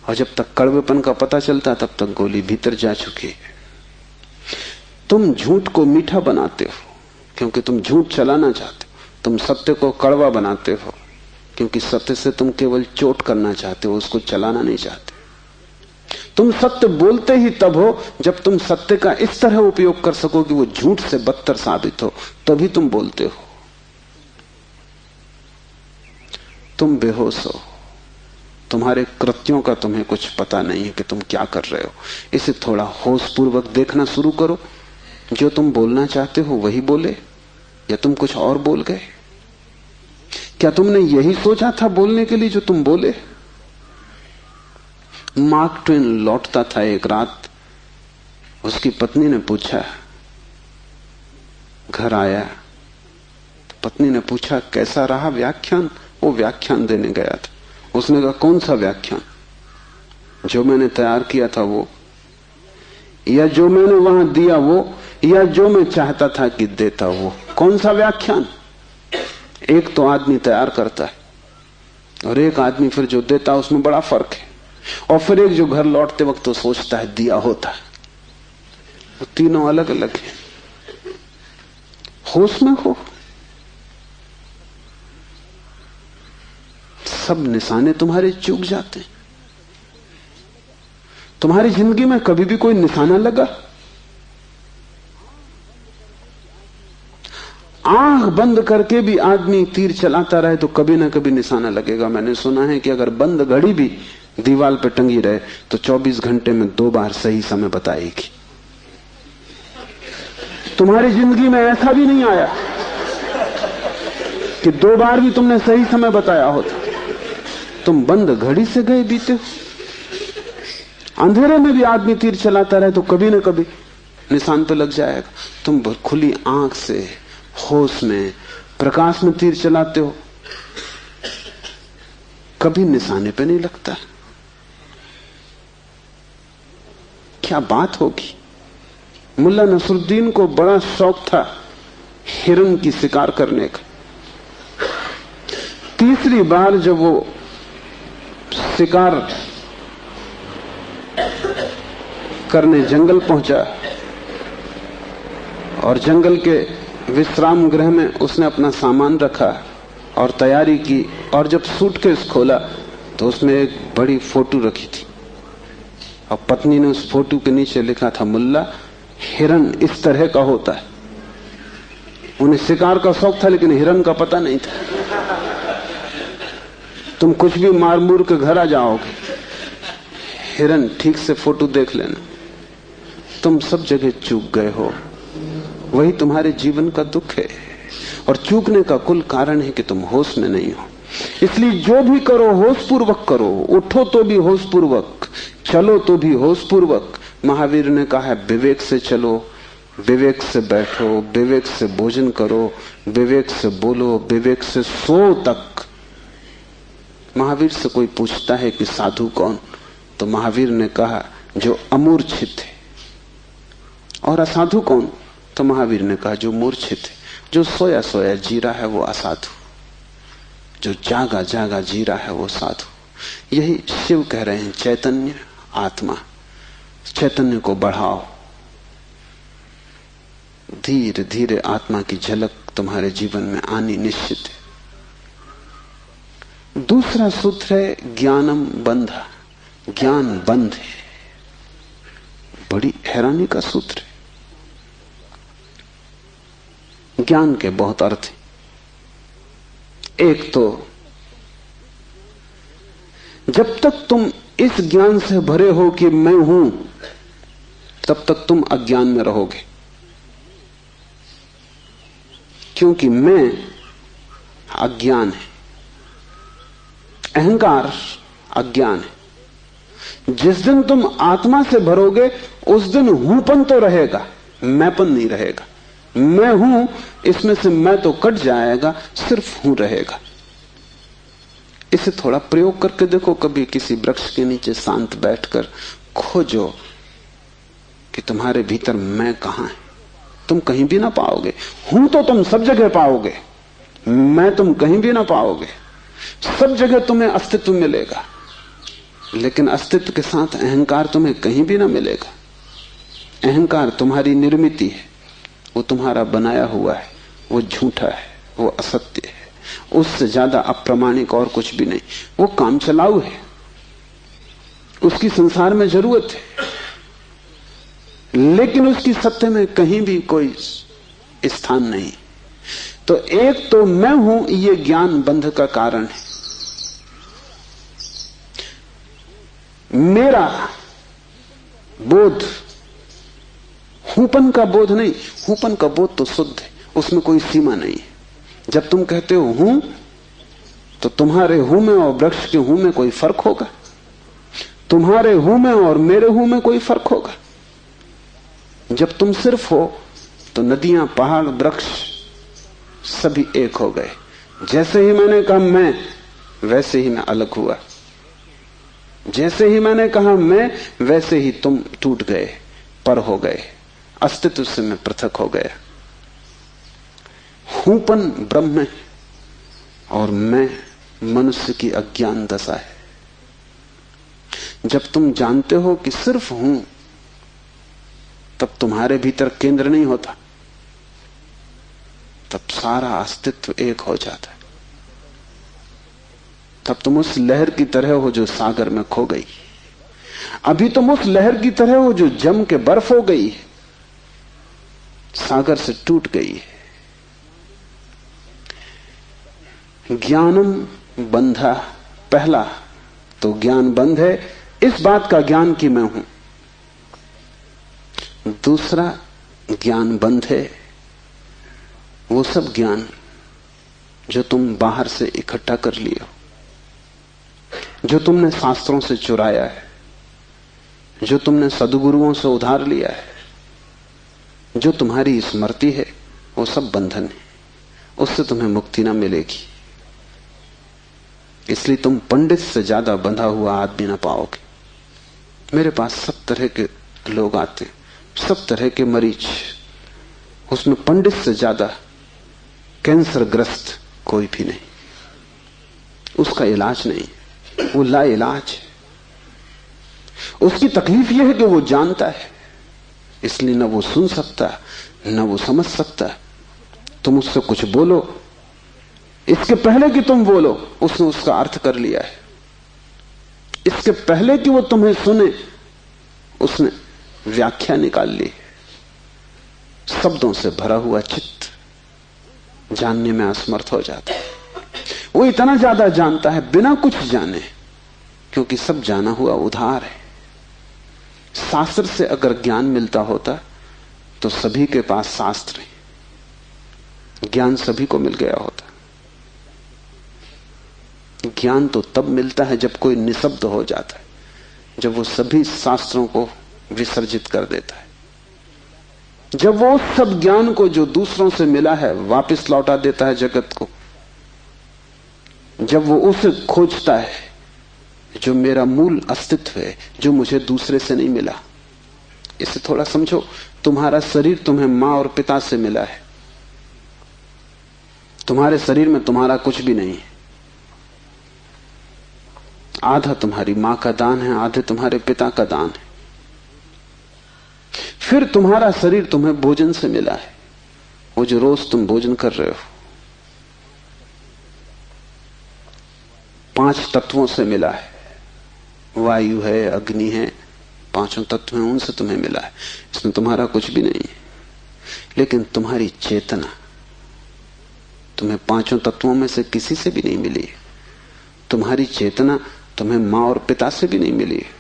S2: और जब तक कड़वेपन का पता चलता तब तक गोली भीतर जा चुकी है। तुम झूठ को मीठा बनाते हो क्योंकि तुम झूठ चलाना चाहते हो। तुम सत्य को कड़वा बनाते हो क्योंकि सत्य से तुम केवल चोट करना चाहते हो, उसको चलाना नहीं चाहते। तुम सत्य बोलते ही तब हो जब तुम सत्य का इस तरह उपयोग कर सको कि वो झूठ से बदतर साबित हो, तभी तुम बोलते हो। तुम बेहोश हो, तुम्हारे कृत्यों का तुम्हें कुछ पता नहीं है कि तुम क्या कर रहे हो। इसे थोड़ा होश पूर्वक देखना शुरू करो। जो तुम बोलना चाहते हो वही बोले, या तुम कुछ और बोल गए? क्या तुमने यही सोचा था बोलने के लिए जो तुम बोले? मार्क ट्वेन लौटता था एक रात, उसकी पत्नी ने पूछा, घर आया तो पत्नी ने पूछा कैसा रहा व्याख्यान? वो व्याख्यान देने गया था। उसने कहा कौन सा व्याख्यान? जो मैंने तैयार किया था वो, या जो मैंने वहां दिया वो, या जो मैं चाहता था कि देता वो? कौन सा व्याख्यान? एक तो आदमी तैयार करता है और एक आदमी फिर जो देता है, उसमें बड़ा फर्क है। और फिर एक जो घर लौटते वक्त तो सोचता है दिया होता है। वो तीनों अलग अलग हैं। होश में हो, सब निशाने तुम्हारे चूक जाते हैं। तुम्हारी जिंदगी में कभी भी कोई निशाना लगा? आंख बंद करके भी आदमी तीर चलाता रहे तो कभी ना कभी निशाना लगेगा। मैंने सुना है कि अगर बंद घड़ी भी दीवार पर टंगी रहे तो 24 घंटे में 2 बार सही समय बताएगी। तुम्हारी जिंदगी में ऐसा भी नहीं आया कि 2 बार भी तुमने सही समय बताया होता। तुम बंद घड़ी से गए बीते। अंधेरे में भी आदमी तीर चलाता रहे तो कभी ना कभी निशान पे लग जाएगा। तुम खुली आंख से होश में प्रकाश में तीर चलाते हो, कभी निशाने पे नहीं लगता। क्या बात होगी? मुल्ला नसरुद्दीन को बड़ा शौक था हिरन की शिकार करने का। तीसरी बार जब वो शिकार करने जंगल पहुंचा और जंगल के विश्राम गृह में उसने अपना सामान रखा और तैयारी की, और जब सूटकेस खोला तो उसमें एक बड़ी फोटो रखी थी और पत्नी ने उस फोटो के नीचे लिखा था, मुल्ला, हिरन इस तरह का होता है। उन्हें शिकार का शौक था लेकिन हिरन का पता नहीं था। तुम कुछ भी मार मूर के घर आ जाओगे, हिरन ठीक से फोटो देख लेना। तुम सब जगह चूक गए हो, वही तुम्हारे जीवन का दुख है। और चूकने का कुल कारण है कि तुम होश में नहीं हो। इसलिए जो भी करो होश पूर्वक करो। उठो तो भी होश पूर्वक, चलो तो भी होश पूर्वक। महावीर ने कहा है विवेक से चलो, विवेक से बैठो, विवेक से भोजन करो, विवेक से बोलो, विवेक से सो तक। महावीर से कोई पूछता है कि साधु कौन, तो महावीर ने कहा जो अमूर्छित है। और असाधु कौन, तो महावीर ने कहा जो मूर्छित है, जो सोया सोया जी रहा है वो असाधु, जो जागा जागा जी रहा है वो साधु। यही शिव कह रहे हैं, चैतन्य आत्मा। चैतन्य को बढ़ाओ, धीरे धीरे आत्मा की झलक तुम्हारे जीवन में आनी निश्चित है। दूसरा सूत्र है ज्ञानम बंधा। ज्ञान बंध है। बड़ी हैरानी का सूत्र है। ज्ञान के बहुत अर्थ हैं। एक तो जब तक तुम इस ज्ञान से भरे हो कि मैं हूं, तब तक तुम अज्ञान में रहोगे, क्योंकि मैं अज्ञान है, अहंकार अज्ञान है। जिस दिन तुम आत्मा से भरोगे उस दिन हूंपन तो रहेगा, मैंपन नहीं रहेगा। मैं हूं, इसमें से मैं तो कट जाएगा, सिर्फ हूं रहेगा। इसे थोड़ा प्रयोग करके देखो। कभी किसी वृक्ष के नीचे शांत बैठकर खोजो कि तुम्हारे भीतर मैं कहां है। तुम कहीं भी ना पाओगे। हूं तो तुम सब जगह पाओगे, मैं तुम कहीं भी ना पाओगे। सब जगह तुम्हें अस्तित्व मिलेगा, लेकिन अस्तित्व के साथ अहंकार तुम्हें कहीं भी ना मिलेगा। अहंकार तुम्हारी निर्मिति है, वो तुम्हारा बनाया हुआ है, वो झूठा है, वो असत्य है, उससे ज्यादा अप्रामाणिक और कुछ भी नहीं। वो काम चलाऊ है, उसकी संसार में जरूरत है, लेकिन उसकी सत्य में कहीं भी कोई स्थान नहीं। तो एक तो मैं हूं, ये ज्ञान बंध का कारण है। मेरा बोध हूपन का बोध नहीं। हूपन का बोध तो शुद्ध है, उसमें कोई सीमा नहीं है। जब तुम कहते हो हूं, तो तुम्हारे हूं में और वृक्ष के हूं में कोई फर्क होगा? तुम्हारे हूं में और मेरे हूं में कोई फर्क होगा? जब तुम सिर्फ हो तो नदियां, पहाड़, वृक्ष सभी एक हो गए। जैसे ही मैंने कहा मैं, वैसे ही मैं अलग हुआ। जैसे ही मैंने कहा मैं, वैसे ही तुम टूट गए, पर हो गए, अस्तित्व से मैं पृथक हो गया। हूंपन ब्रह्म है और मैं मनुष्य की अज्ञान दशा है। जब तुम जानते हो कि सिर्फ हूं, तब तुम्हारे भीतर केंद्र नहीं होता, तब सारा अस्तित्व एक हो जाता है। तब तुम उस लहर की तरह हो जो सागर में खो गई। अभी तुम उस लहर की तरह हो जो जम के बर्फ हो गई है, सागर से टूट गई है। ज्ञानम बंधा, पहला तो ज्ञान बंध है, इस बात का ज्ञान कि मैं हूं। दूसरा ज्ञान बंध है वो सब ज्ञान जो तुम बाहर से इकट्ठा कर लिए हो, जो तुमने शास्त्रों से चुराया है, जो तुमने सद्गुरुओं से उधार लिया है, जो तुम्हारी स्मृति है, वो सब बंधन है। उससे तुम्हें मुक्ति ना मिलेगी। इसलिए तुम पंडित से ज्यादा बंधा हुआ आदमी ना पाओगे। मेरे पास सब तरह के लोग आते हैं, सब तरह के मरीज, उसमें पंडित से ज्यादा कैंसर ग्रस्त कोई भी नहीं। उसका इलाज नहीं, वो ला इलाज है। उसकी तकलीफ यह है कि वो जानता है, इसलिए न वो सुन सकता न वो समझ सकता। तुम उससे कुछ बोलो, इसके पहले कि तुम बोलो उसने उसका अर्थ कर लिया है। इसके पहले कि वो तुम्हें सुने उसने व्याख्या निकाल ली। शब्दों से भरा हुआ चित्त जानने में असमर्थ हो जाता है। वो इतना ज्यादा जानता है बिना कुछ जाने, क्योंकि सब जाना हुआ उधार है। शास्त्र से अगर ज्ञान मिलता होता तो सभी के पास शास्त्र है, ज्ञान सभी को मिल गया होता। ज्ञान तो तब मिलता है जब कोई निशब्द हो जाता है, जब वो सभी शास्त्रों को विसर्जित कर देता है, जब वो उस सब ज्ञान को जो दूसरों से मिला है वापस लौटा देता है जगत को, जब वो उसे खोजता है जो मेरा मूल अस्तित्व है, जो मुझे दूसरे से नहीं मिला। इसे थोड़ा समझो, तुम्हारा शरीर तुम्हें मां और पिता से मिला है। तुम्हारे शरीर में तुम्हारा कुछ भी नहीं है। आधा तुम्हारी मां का दान है, आधे तुम्हारे पिता का दान है। फिर तुम्हारा शरीर तुम्हें भोजन से मिला है, वो जो रोज तुम भोजन कर रहे हो। 5 तत्वों से मिला है, वायु है, अग्नि है, 5 तत्व हैं, उनसे तुम्हें मिला है। इसमें तुम्हारा कुछ भी नहीं है। लेकिन तुम्हारी चेतना तुम्हें 5 तत्वों में से किसी से भी नहीं मिली है। तुम्हारी चेतना तुम्हें मां और पिता से भी नहीं मिली है।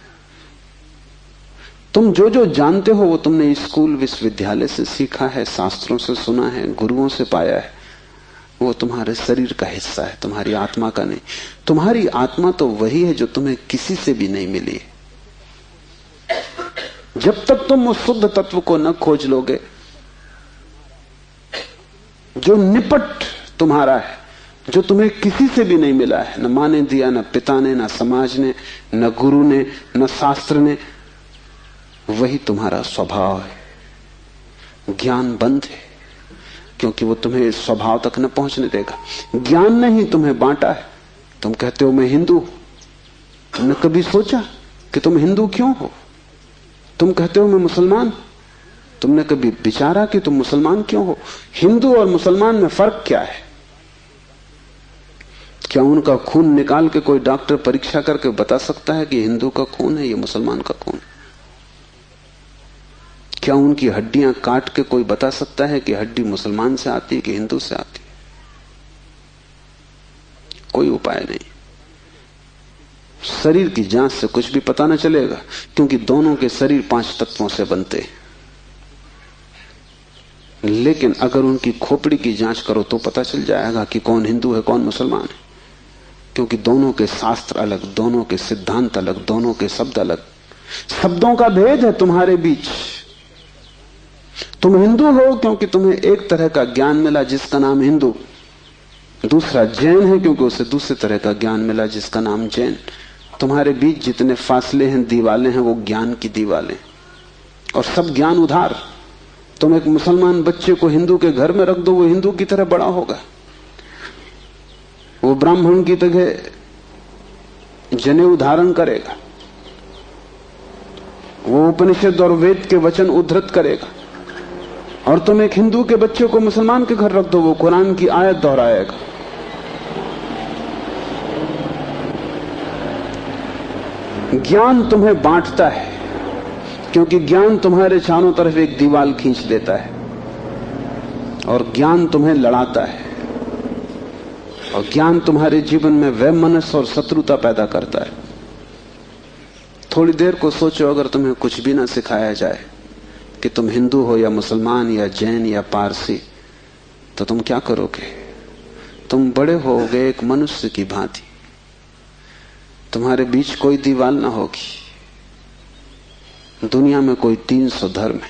S2: तुम जो जो जानते हो वो तुमने स्कूल विश्वविद्यालय से सीखा है, शास्त्रों से सुना है, गुरुओं से पाया है। वो तुम्हारे शरीर का हिस्सा है, तुम्हारी आत्मा का नहीं। तुम्हारी आत्मा तो वही है जो तुम्हें किसी से भी नहीं मिली। जब तक तुम उस शुद्ध तत्व को न खोज लोगे जो निपट तुम्हारा है, जो तुम्हें किसी से भी नहीं मिला है, न मां ने दिया, न पिता ने, न समाज ने, न गुरु ने, न शास्त्र ने, वही तुम्हारा स्वभाव है। ज्ञान बंद है क्योंकि वो तुम्हें इस स्वभाव तक न पहुंचने देगा। ज्ञान ने ही तुम्हें बांटा है। तुम कहते हो मैं हिंदू, तुमने कभी सोचा कि तुम हिंदू क्यों हो? तुम कहते हो मैं मुसलमान, तुमने कभी विचारा कि तुम मुसलमान क्यों हो? हिंदू और मुसलमान में फर्क क्या है? क्या उनका खून निकाल के कोई डॉक्टर परीक्षा करके बता सकता है कि हिंदू का खून है, ये मुसलमान का खून है? क्या उनकी हड्डियां काट के कोई बता सकता है कि हड्डी मुसलमान से आती है कि हिंदू से आती है? कोई उपाय नहीं। शरीर की जांच से कुछ भी पता न चलेगा, क्योंकि दोनों के शरीर 5 तत्वों से बनते हैं। लेकिन अगर उनकी खोपड़ी की जांच करो तो पता चल जाएगा कि कौन हिंदू है कौन मुसलमान है, क्योंकि दोनों के शास्त्र अलग, दोनों के सिद्धांत अलग, दोनों के शब्द अलग। शब्दों का भेद है तुम्हारे बीच। तुम हिंदू हो क्योंकि तुम्हें एक तरह का ज्ञान मिला जिसका नाम हिंदू, दूसरा जैन है क्योंकि उसे दूसरे तरह का ज्ञान मिला जिसका नाम जैन। तुम्हारे बीच जितने फासले हैं, दीवालें हैं, वो ज्ञान की दीवालें, और सब ज्ञान उधार। तुम एक मुसलमान बच्चे को हिंदू के घर में रख दो, वो हिंदू की तरह बड़ा होगा, वो ब्राह्मण की तरह जनेऊ धारण करेगा, वो उपनिषद और वेद के वचन उद्धृत करेगा। और तुम एक हिंदू के बच्चे को मुसलमान के घर रख दो, वो कुरान की आयत दोहराएगा। ज्ञान तुम्हें बांटता है, क्योंकि ज्ञान तुम्हारे चारों तरफ एक दीवार खींच देता है, और ज्ञान तुम्हें लड़ाता है, और ज्ञान तुम्हारे जीवन में वैमनस्य और शत्रुता पैदा करता है। थोड़ी देर को सोचो, अगर तुम्हें कुछ भी ना सिखाया जाए कि तुम हिंदू हो या मुसलमान या जैन या पारसी, तो तुम क्या करोगे? तुम बड़े होगे एक मनुष्य की भांति, तुम्हारे बीच कोई दीवार ना होगी। दुनिया में कोई 300 धर्म है,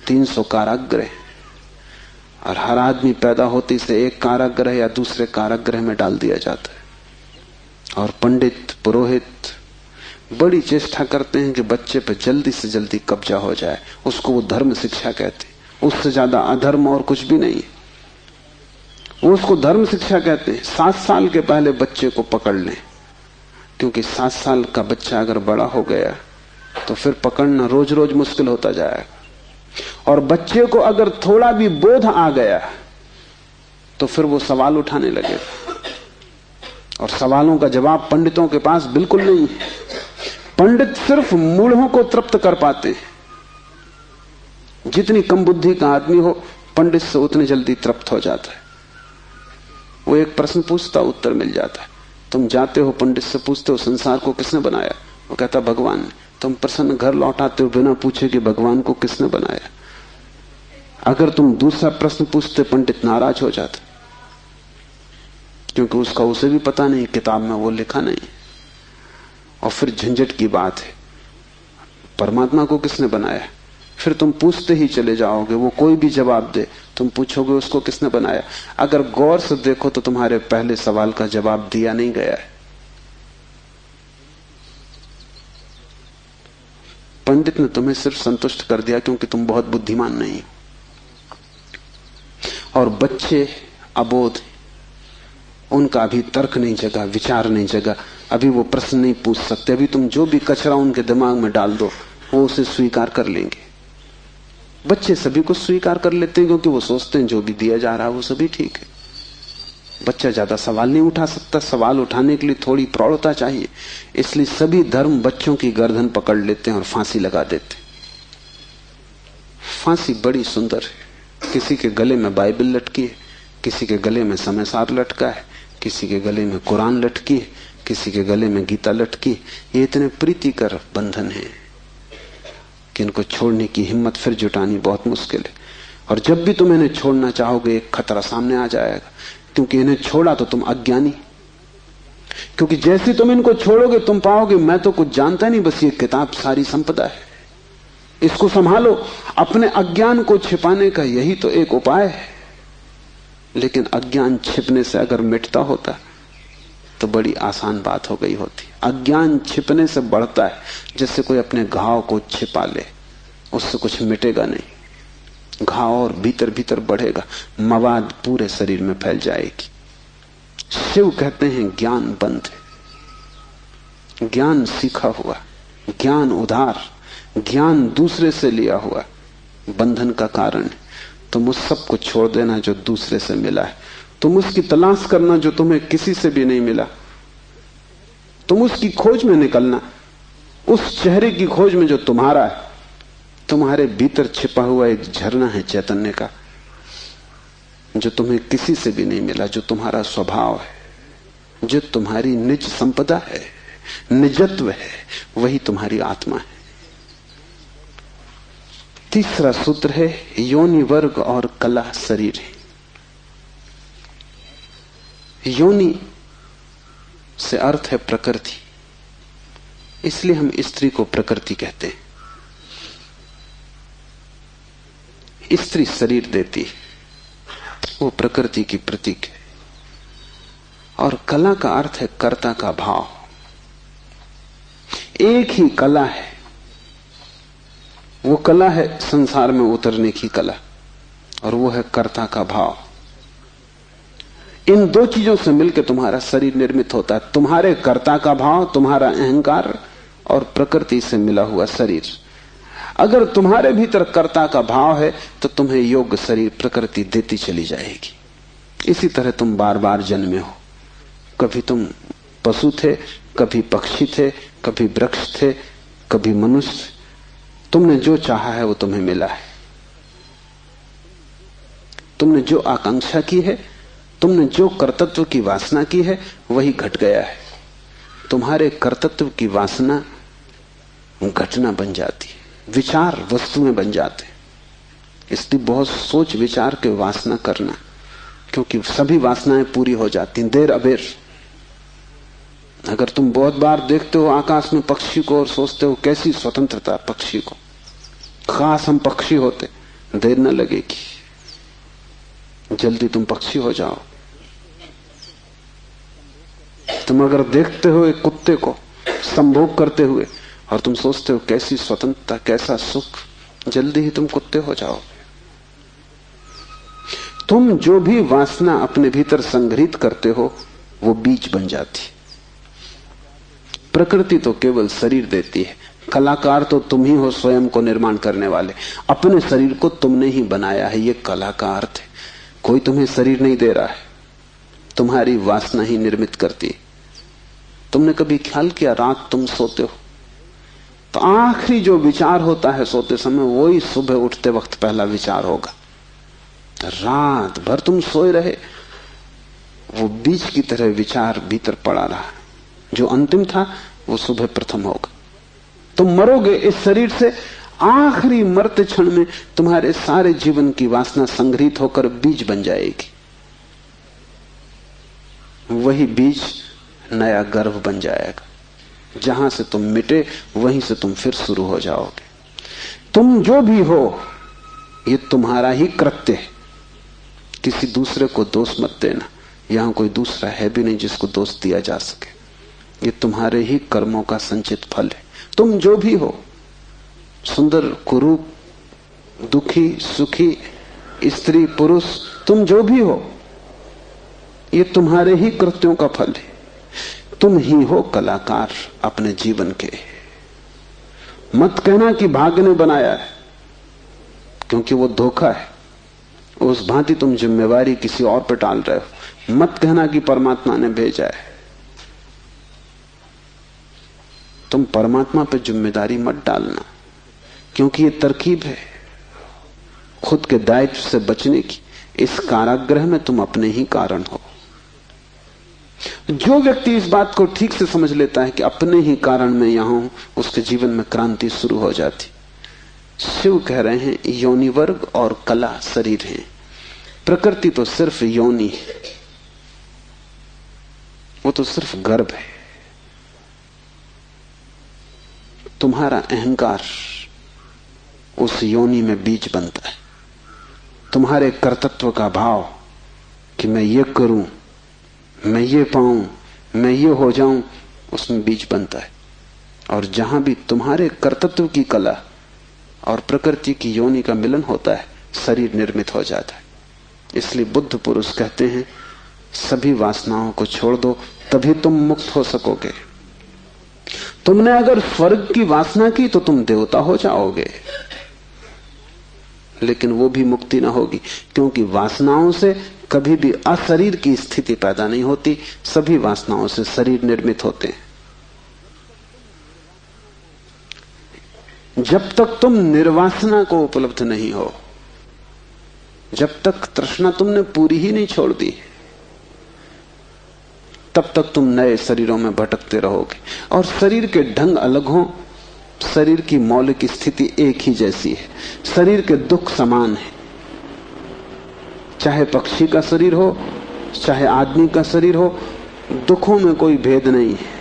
S2: 300 कारागृह, और हर आदमी पैदा होते से एक कारागृह या दूसरे कारागृह में डाल दिया जाता है। और पंडित पुरोहित बड़ी चेष्टा करते हैं कि बच्चे पर जल्दी से जल्दी कब्जा हो जाए, उसको वो धर्म शिक्षा कहते हैं। उससे ज्यादा अधर्म और कुछ भी नहीं है, वो उसको धर्म शिक्षा कहते हैं। 7 साल के पहले बच्चे को पकड़ लें, क्योंकि 7 साल का बच्चा अगर बड़ा हो गया तो फिर पकड़ना रोज रोज मुश्किल होता जाएगा। और बच्चे को अगर थोड़ा भी बोध आ गया तो फिर वो सवाल उठाने लगेगा, और सवालों का जवाब पंडितों के पास बिल्कुल नहीं है। पंडित सिर्फ मूढ़ों को तृप्त कर पाते हैं। जितनी कम बुद्धि का आदमी हो, पंडित से उतनी जल्दी तृप्त हो जाता है। वो एक प्रश्न पूछता, उत्तर मिल जाता है। तुम जाते हो पंडित से पूछते हो संसार को किसने बनाया, वो कहता भगवान ने। तुम प्रश्न घर लौटाते हो बिना पूछे कि भगवान को किसने बनाया। अगर तुम दूसरा प्रश्न पूछते, पंडित नाराज हो जाता, क्योंकि उसका उसे भी पता नहीं, किताब में वो लिखा नहीं। और फिर झंझट की बात है, परमात्मा को किसने बनाया। फिर तुम पूछते ही चले जाओगे, वो कोई भी जवाब दे, तुम पूछोगे उसको किसने बनाया। अगर गौर से देखो तो तुम्हारे पहले सवाल का जवाब दिया नहीं गया है। पंडित ने तुम्हें सिर्फ संतुष्ट कर दिया क्योंकि तुम बहुत बुद्धिमान नहीं हो। और बच्चे अबोध, उनका अभी तर्क नहीं जगा, विचार नहीं जगा, अभी वो प्रश्न नहीं पूछ सकते। अभी तुम जो भी कचरा उनके दिमाग में डाल दो, वो उसे स्वीकार कर लेंगे। बच्चे सभी को स्वीकार कर लेते हैं, क्योंकि वो सोचते हैं जो भी दिया जा रहा है वो सभी ठीक है। बच्चा ज्यादा सवाल नहीं उठा सकता, सवाल उठाने के लिए थोड़ी प्रौढ़ता चाहिए। इसलिए सभी धर्म बच्चों की गर्दन पकड़ लेते हैं और फांसी लगा देते हैं। फांसी बड़ी सुंदर है। किसी के गले में बाइबल लटकी है, किसी के गले में समयसार लटका है, किसी के गले में कुरान लटकी है, किसी के गले में गीता लटकी। ये इतने प्रीतिकर बंधन है कि इनको छोड़ने की हिम्मत फिर जुटानी बहुत मुश्किल है। और जब भी तुम इन्हें छोड़ना चाहोगे, एक खतरा सामने आ जाएगा, क्योंकि इन्हें छोड़ा तो तुम अज्ञानी। क्योंकि जैसे तुम इनको छोड़ोगे, तुम पाओगे मैं तो कुछ जानता नहीं, बस ये किताब सारी संपदा है, इसको संभालो। अपने अज्ञान को छिपाने का यही तो एक उपाय है। लेकिन अज्ञान छिपने से अगर मिटता होता तो बड़ी आसान बात हो गई होती। अज्ञान छिपने से बढ़ता है, जैसे कोई अपने घाव को छिपा ले, उससे कुछ मिटेगा नहीं, घाव और भीतर भीतर बढ़ेगा, मवाद पूरे शरीर में फैल जाएगी। शिव कहते हैं ज्ञान बंद है, ज्ञान सीखा हुआ, ज्ञान उधार, ज्ञान दूसरे से लिया हुआ बंधन का कारण है। तुम उस सब को छोड़ देना जो दूसरे से मिला है, तुम उसकी तलाश करना जो तुम्हें किसी से भी नहीं मिला, तुम उसकी खोज में निकलना, उस चेहरे की खोज में जो तुम्हारा है। तुम्हारे भीतर छिपा हुआ एक झरना है चैतन्य का, जो तुम्हें किसी से भी नहीं मिला, जो तुम्हारा स्वभाव है, जो तुम्हारी निज संपदा है, निजत्व है, वही तुम्हारी आत्मा है। तीसरा सूत्र है योनि वर्ग और कला शरीर है। योनि से अर्थ है प्रकृति, इसलिए हम स्त्री को प्रकृति कहते हैं। स्त्री शरीर देती है, वो प्रकृति की प्रतीक है। और कला का अर्थ है कर्ता का भाव। एक ही कला है, वो कला है संसार में उतरने की कला। और वो है कर्ता का भाव। इन दो चीजों से मिलकर तुम्हारा शरीर निर्मित होता है। तुम्हारे कर्ता का भाव, तुम्हारा अहंकार, और प्रकृति से मिला हुआ शरीर। अगर तुम्हारे भीतर कर्ता का भाव है तो तुम्हें योग्य शरीर प्रकृति देती चली जाएगी। इसी तरह तुम बार बार जन्मे हो। कभी तुम पशु थे, कभी पक्षी थे, कभी वृक्ष थे, कभी मनुष्य। तुमने जो चाहा है वो तुम्हें मिला है। तुमने जो आकांक्षा की है, तुमने जो कर्तृत्व की वासना की है, वही घट गया है। तुम्हारे कर्तृत्व की वासना घटना बन जाती है, विचार वस्तुएं बन जाते हैं। इसलिए बहुत सोच विचार के वासना करना, क्योंकि सभी वासनाएं पूरी हो जाती हैं देर अबेर। अगर तुम बहुत बार देखते हो आकाश में पक्षी को और सोचते हो कैसी स्वतंत्रता पक्षी को, खास हम पक्षी होते, देर न लगेगी, जल्दी तुम पक्षी हो जाओ। तुम अगर देखते हो एक कुत्ते को संभोग करते हुए और तुम सोचते हो कैसी स्वतंत्रता, कैसा सुख, जल्दी ही तुम कुत्ते हो जाओ। तुम जो भी वासना अपने भीतर संग्रहित करते हो वो बीज बन जाती। प्रकृति तो केवल शरीर देती है, कलाकार तो तुम ही हो, स्वयं को निर्माण करने वाले। अपने शरीर को तुमने ही बनाया है, ये कला का अर्थ है। कोई तुम्हें शरीर नहीं दे रहा है, तुम्हारी वासना ही निर्मित करती है। तुमने कभी ख्याल किया, रात तुम सोते हो तो आखिरी जो विचार होता है सोते समय, वही सुबह उठते वक्त पहला विचार होगा। रात भर तुम सोए रहे, वो बीज की तरह विचार भीतर पड़ा रहा, जो अंतिम था वो सुबह प्रथम होगा। तुम मरोगे इस शरीर से, आखिरी मरते क्षण में तुम्हारे सारे जीवन की वासना संग्रहित होकर बीज बन जाएगी। वही बीज नया गर्भ बन जाएगा। जहां से तुम मिटे वहीं से तुम फिर शुरू हो जाओगे। तुम जो भी हो ये तुम्हारा ही कृत्य है, किसी दूसरे को दोष मत देना। यहां कोई दूसरा है भी नहीं जिसको दोष दिया जा सके। ये तुम्हारे ही कर्मों का संचित फल है। तुम जो भी हो, सुंदर कुरूप, दुखी सुखी, स्त्री पुरुष, तुम जो भी हो, ये तुम्हारे ही कृत्यों का फल है। तुम ही हो कलाकार अपने जीवन के। मत कहना कि भाग्य ने बनाया है, क्योंकि वो धोखा है। उस भांति तुम जिम्मेवारी किसी और पर टाल रहे हो। मत कहना कि परमात्मा ने भेजा है। तुम परमात्मा पर जिम्मेदारी मत डालना, क्योंकि ये तरकीब है खुद के दायित्व से बचने की। इस कारागृह में तुम अपने ही कारण हो। जो व्यक्ति इस बात को ठीक से समझ लेता है कि अपने ही कारण में यहां हूं, उसके जीवन में क्रांति शुरू हो जाती। शिव कह रहे हैं योनि वर्ग और कला शरीर है। प्रकृति तो सिर्फ योनि है, वो तो सिर्फ गर्भ है। तुम्हारा अहंकार उस योनि में बीज बनता है। तुम्हारे कर्तृत्व का भाव कि मैं ये करूं, मैं ये पाऊं, मैं ये हो जाऊं, उसमें बीज बनता है। और जहां भी तुम्हारे कर्तृत्व की कला और प्रकृति की योनि का मिलन होता है, शरीर निर्मित हो जाता है। इसलिए बुद्ध पुरुष कहते हैं सभी वासनाओं को छोड़ दो, तभी तुम मुक्त हो सकोगे। तुमने अगर स्वर्ग की वासना की तो तुम देवता हो जाओगे, लेकिन वो भी मुक्ति ना होगी, क्योंकि वासनाओं से कभी भी अशरीर की स्थिति पैदा नहीं होती। सभी वासनाओं से शरीर निर्मित होते हैं। जब तक तुम निर्वासना को उपलब्ध नहीं हो, जब तक तृष्णा तुमने पूरी ही नहीं छोड़ दी, तब तक तुम नए शरीरों में भटकते रहोगे। और शरीर के ढंग अलग हों, शरीर की मौलिक स्थिति एक ही जैसी है। शरीर के दुख समान है, चाहे पक्षी का शरीर हो चाहे आदमी का शरीर हो, दुखों में कोई भेद नहीं है।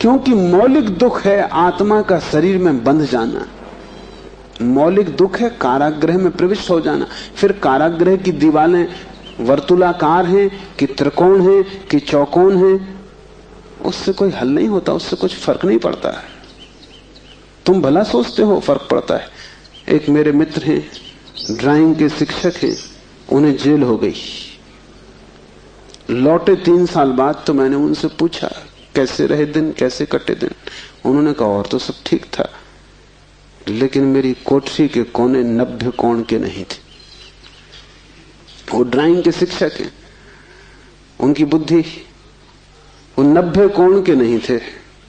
S2: क्योंकि मौलिक दुख है आत्मा का शरीर में बंध जाना। मौलिक दुख है कारागृह में प्रविष्ट हो जाना। फिर कारागृह की दीवारें वर्तुलाकार हैं कि त्रिकोण हैं कि चौकोन हैं, उससे कोई हल नहीं होता, उससे कुछ फर्क नहीं पड़ता है। तुम भला सोचते हो फर्क पड़ता है। एक मेरे मित्र हैं, ड्राइंग के शिक्षक हैं, उन्हें जेल हो गई। लौटे 3 साल बाद तो मैंने उनसे पूछा कैसे रहे दिन, कैसे कटे दिन। उन्होंने कहा और तो सब ठीक था, लेकिन मेरी कोठरी के कोने 90 कोण के नहीं थे। वो ड्राइंग के शिक्षक हैं, उनकी बुद्धि वो 90 कोण के नहीं थे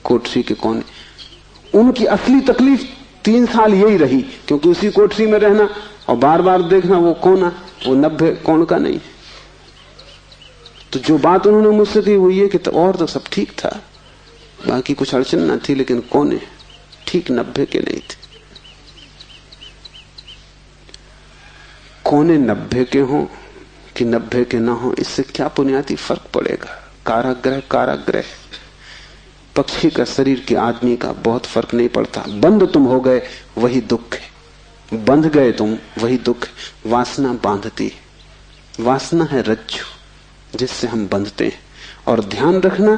S2: कोठरी के कोने। उनकी असली तकलीफ 3 साल यही रही, क्योंकि उसी कोठरी में रहना और बार बार देखना वो कोना, वो 90 कोण का नहीं। तो जो बात उन्होंने मुझसे कही वो ये कि और तो सब ठीक था, बाकी कुछ अड़चन ना थी, लेकिन कोने ठीक 90 के नहीं थे। कोने 90 के हों कि 90 के ना हो, इससे क्या बुनियादी फर्क पड़ेगा। कारागृह कारागृह, पक्षी का शरीर के आदमी का बहुत फर्क नहीं पड़ता। बंद तुम हो गए वही दुख है, बंध गए तुम वही दुख है। वासना बांधती है, वासना है रज्जु जिससे हम बंधते हैं। और ध्यान रखना,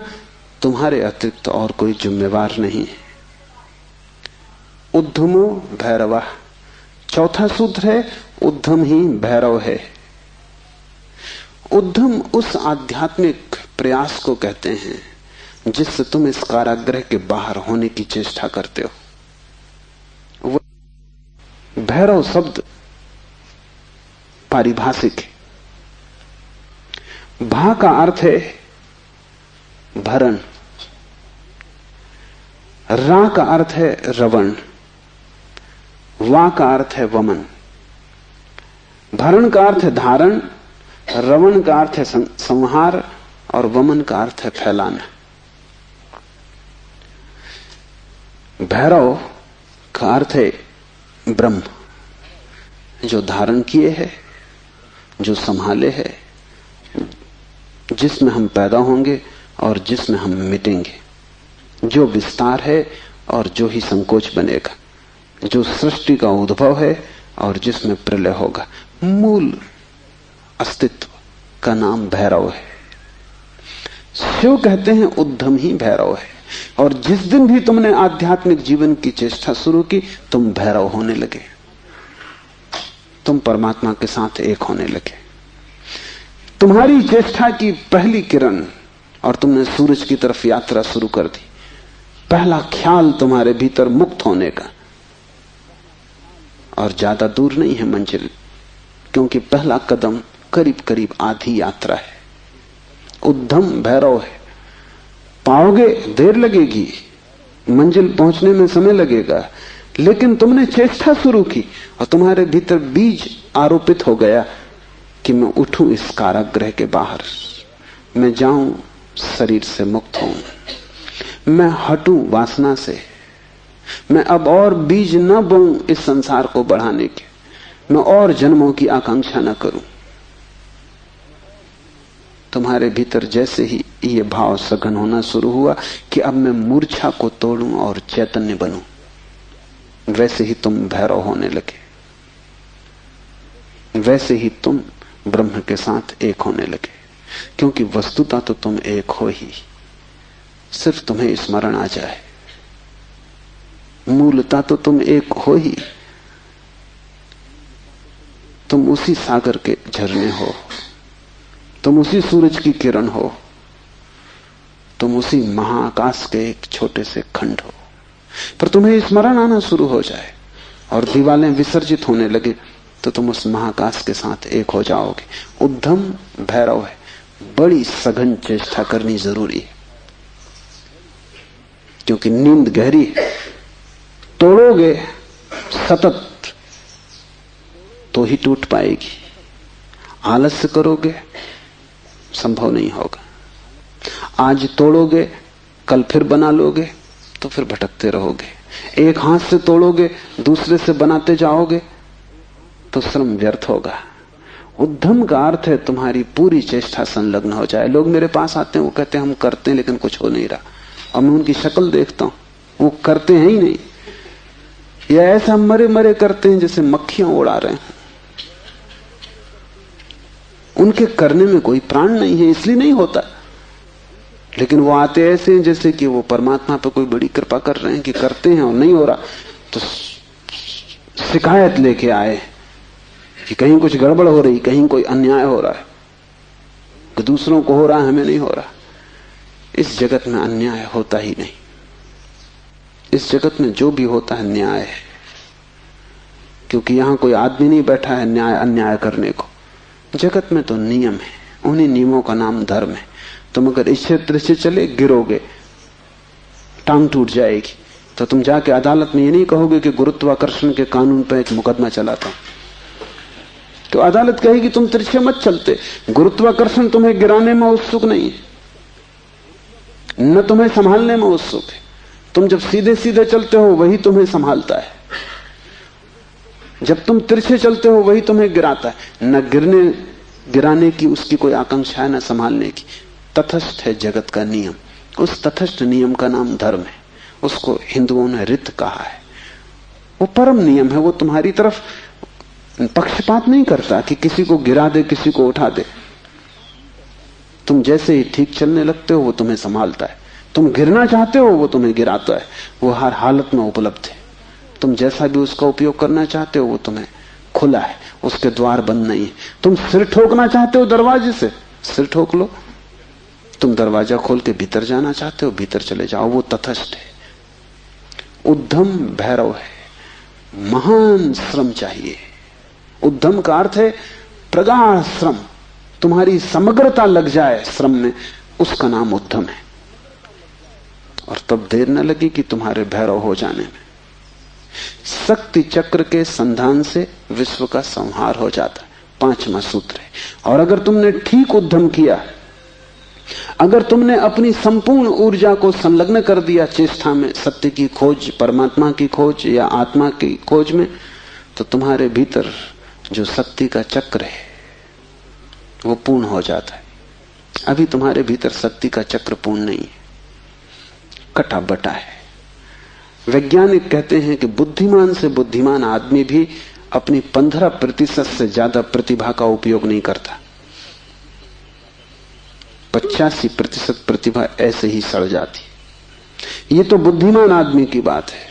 S2: तुम्हारे अतिरिक्त तो और कोई जिम्मेवार नहीं है। उद्धमो भैरवा, चौथा सूत्र है उद्धम ही भैरव है। उद्धम उस आध्यात्मिक प्रयास को कहते हैं जिससे तुम इस कारागृह के बाहर होने की चेष्टा करते हो। भैरव शब्द पारिभाषिक है। भा का अर्थ है भरण, रा का अर्थ है रवण, वा का अर्थ है वमन। भरण का अर्थ है धारण, रवण का अर्थ है संहार और वमन का अर्थ है फैलाना। भैरव का अर्थ है ब्रह्म, जो धारण किए है, जो संभाले है, जिसमें हम पैदा होंगे और जिसमें हम मिटेंगे, जो विस्तार है और जो ही संकोच बनेगा, जो सृष्टि का उद्भव है और जिसमें प्रलय होगा। मूल अस्तित्व का नाम भैरव है। शिव कहते हैं उद्धम ही भैरव है। और जिस दिन भी तुमने आध्यात्मिक जीवन की चेष्टा शुरू की, तुम भैरव होने लगे, तुम परमात्मा के साथ एक होने लगे। तुम्हारी चेष्टा की पहली किरण और तुमने सूरज की तरफ यात्रा शुरू कर दी। पहला ख्याल तुम्हारे भीतर मुक्त होने का, और ज्यादा दूर नहीं है मंजिल, क्योंकि पहला कदम करीब करीब आधी यात्रा है। उद्धम भैरव है। पाओगे देर लगेगी, मंजिल पहुंचने में समय लगेगा, लेकिन तुमने चेष्टा शुरू की और तुम्हारे भीतर बीज आरोपित हो गया कि मैं उठूं इस कारागृह के बाहर, मैं जाऊं शरीर से मुक्त हूं, मैं हटूं वासना से, मैं अब और बीज न बोऊं इस संसार को बढ़ाने के, मैं और जन्मों की आकांक्षा न करूं। तुम्हारे भीतर जैसे ही ये भाव सघन होना शुरू हुआ कि अब मैं मूर्छा को तोड़ूं और चैतन्य बनूं, वैसे ही तुम भैरव होने लगे, वैसे ही तुम ब्रह्म के साथ एक होने लगे। क्योंकि वस्तुतः तो तुम एक हो ही, सिर्फ तुम्हें स्मरण आ जाए। मूलतः तो तुम एक हो ही, तुम उसी सागर के झरने हो, तुम उसी सूरज की किरण हो, तुम उसी महाआकाश के एक छोटे से खंड हो। पर तुम्हें स्मरण आना शुरू हो जाए और दीवारें विसर्जित होने लगे तो तुम उस महाआकाश के साथ एक हो जाओगे। उद्धम भैरव है। बड़ी सघन चेष्टा करनी जरूरी है, क्योंकि नींद गहरी है। तोड़ोगे सतत तो ही टूट पाएगी, आलस्य करोगे संभव नहीं होगा। आज तोड़ोगे कल फिर बना लोगे तो फिर भटकते रहोगे। एक हाथ से तोड़ोगे दूसरे से बनाते जाओगे तो श्रम व्यर्थ होगा। उद्यम का अर्थ है तुम्हारी पूरी चेष्टा संलग्न हो जाए। लोग मेरे पास आते हैं, वो कहते हैं हम करते हैं लेकिन कुछ हो नहीं रहा, और मैं उनकी शक्ल देखता हूं, वो करते हैं ही नहीं, या ऐसा मरे मरे करते हैं जैसे मक्खियां उड़ा रहे हैं। उनके करने में कोई प्राण नहीं है, इसलिए नहीं होता। लेकिन वो आते ऐसे हैं जैसे कि वो परमात्मा पे कोई बड़ी कृपा कर रहे हैं कि करते हैं और नहीं हो रहा, तो शिकायत लेके आए कि कहीं कुछ गड़बड़ हो रही, कहीं कोई अन्याय हो रहा है, कि दूसरों को हो रहा है, हमें नहीं हो रहा। इस जगत में अन्याय होता ही नहीं। इस जगत में जो भी होता है न्याय है, क्योंकि यहां कोई आदमी नहीं बैठा है न्याय अन्याय करने को। जगत में तो नियम है, उन्हीं नियमों का नाम धर्म है। तुम अगर इस क्षेत्र से चले गिरोगे, टांग टूट जाएगी, तो तुम जाके अदालत में ये नहीं कहोगे कि गुरुत्वाकर्षण के कानून पर एक मुकदमा चलाता हूं। तो अदालत कहेगी तुम तिरछे मत चलते, गुरुत्वाकर्षण तुम्हें गिराने में उत्सुक नहीं है, न तुम्हें संभालने में उत्सुक है। तुम जब सीधे सीधे चलते हो वही तुम्हें संभालता है, जब तुम तिरछे चलते हो वही तुम्हें गिराता है। न गिराने की उसकी कोई आकांक्षा है, न संभालने की। तटस्थ है जगत का नियम। उस तटस्थ नियम का नाम धर्म है। उसको हिंदुओं ने रित कहा है। वो परम नियम है। वो तुम्हारी तरफ पक्षपात नहीं करता कि किसी को गिरा दे, किसी को उठा दे। तुम जैसे ही ठीक चलने लगते हो वो तुम्हें संभालता है। तुम गिरना चाहते हो वो तुम्हें गिराता है। वो हर हालत में उपलब्ध है। तुम जैसा भी उसका उपयोग करना चाहते हो वो तुम्हें खुला है, उसके द्वार बंद नहीं है। तुम सिर ठोकना चाहते हो दरवाजे से, सिर ठोक लो। तुम दरवाजा खोल के भीतर जाना चाहते हो, भीतर चले जाओ। वो तटस्थ है। उद्यम भैरव है। महान श्रम चाहिए। उद्यम का अर्थ है प्रगाढ़ श्रम। तुम्हारी समग्रता लग जाए श्रम में, उसका नाम उद्यम है। और तब देर न लगी कि तुम्हारे भैरव हो जाने में। शक्ति चक्र के संधान से विश्व का संहार हो जाता है, 5वां सूत्र है। और अगर तुमने ठीक उद्यम किया, अगर तुमने अपनी संपूर्ण ऊर्जा को संलग्न कर दिया चेष्टा में, सत्य की खोज, परमात्मा की खोज या आत्मा की खोज में, तो तुम्हारे भीतर जो शक्ति का चक्र है वो पूर्ण हो जाता है। अभी तुम्हारे भीतर शक्ति का चक्र पूर्ण नहीं है, कटा बटा है। वैज्ञानिक कहते हैं कि बुद्धिमान से बुद्धिमान आदमी भी अपनी 15% से ज्यादा प्रतिभा का उपयोग नहीं करता। 85% प्रतिभा ऐसे ही सड़ जाती। ये तो बुद्धिमान आदमी की बात है।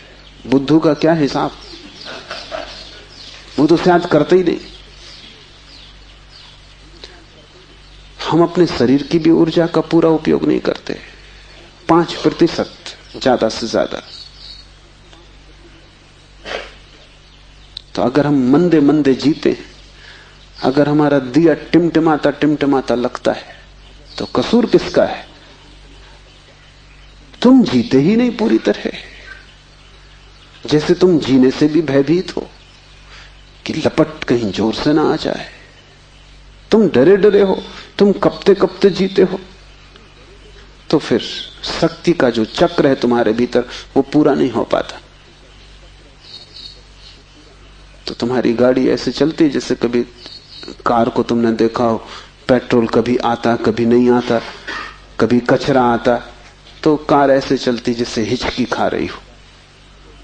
S2: बुद्धू का क्या हिसाब, वो तो शायद करते ही नहीं। हम अपने शरीर की भी ऊर्जा का पूरा उपयोग नहीं करते, 5% ज्यादा से ज्यादा। तो अगर हम मंदे मंदे जीते, अगर हमारा दिया टिमटिमाता टिमटिमाता लगता है, तो कसूर किसका है? तुम जीते ही नहीं पूरी तरह। जैसे तुम जीने से भी भयभीत हो कि लपट कहीं जोर से ना आ जाए। तुम डरे डरे हो, तुम कपते कपते जीते हो। तो फिर शक्ति का जो चक्र है तुम्हारे भीतर वो पूरा नहीं हो पाता। तो तुम्हारी गाड़ी ऐसे चलती जैसे कभी कार को तुमने देखा हो, पेट्रोल कभी आता कभी नहीं आता, कभी कचरा आता, तो कार ऐसे चलती जैसे हिचकी खा रही हो।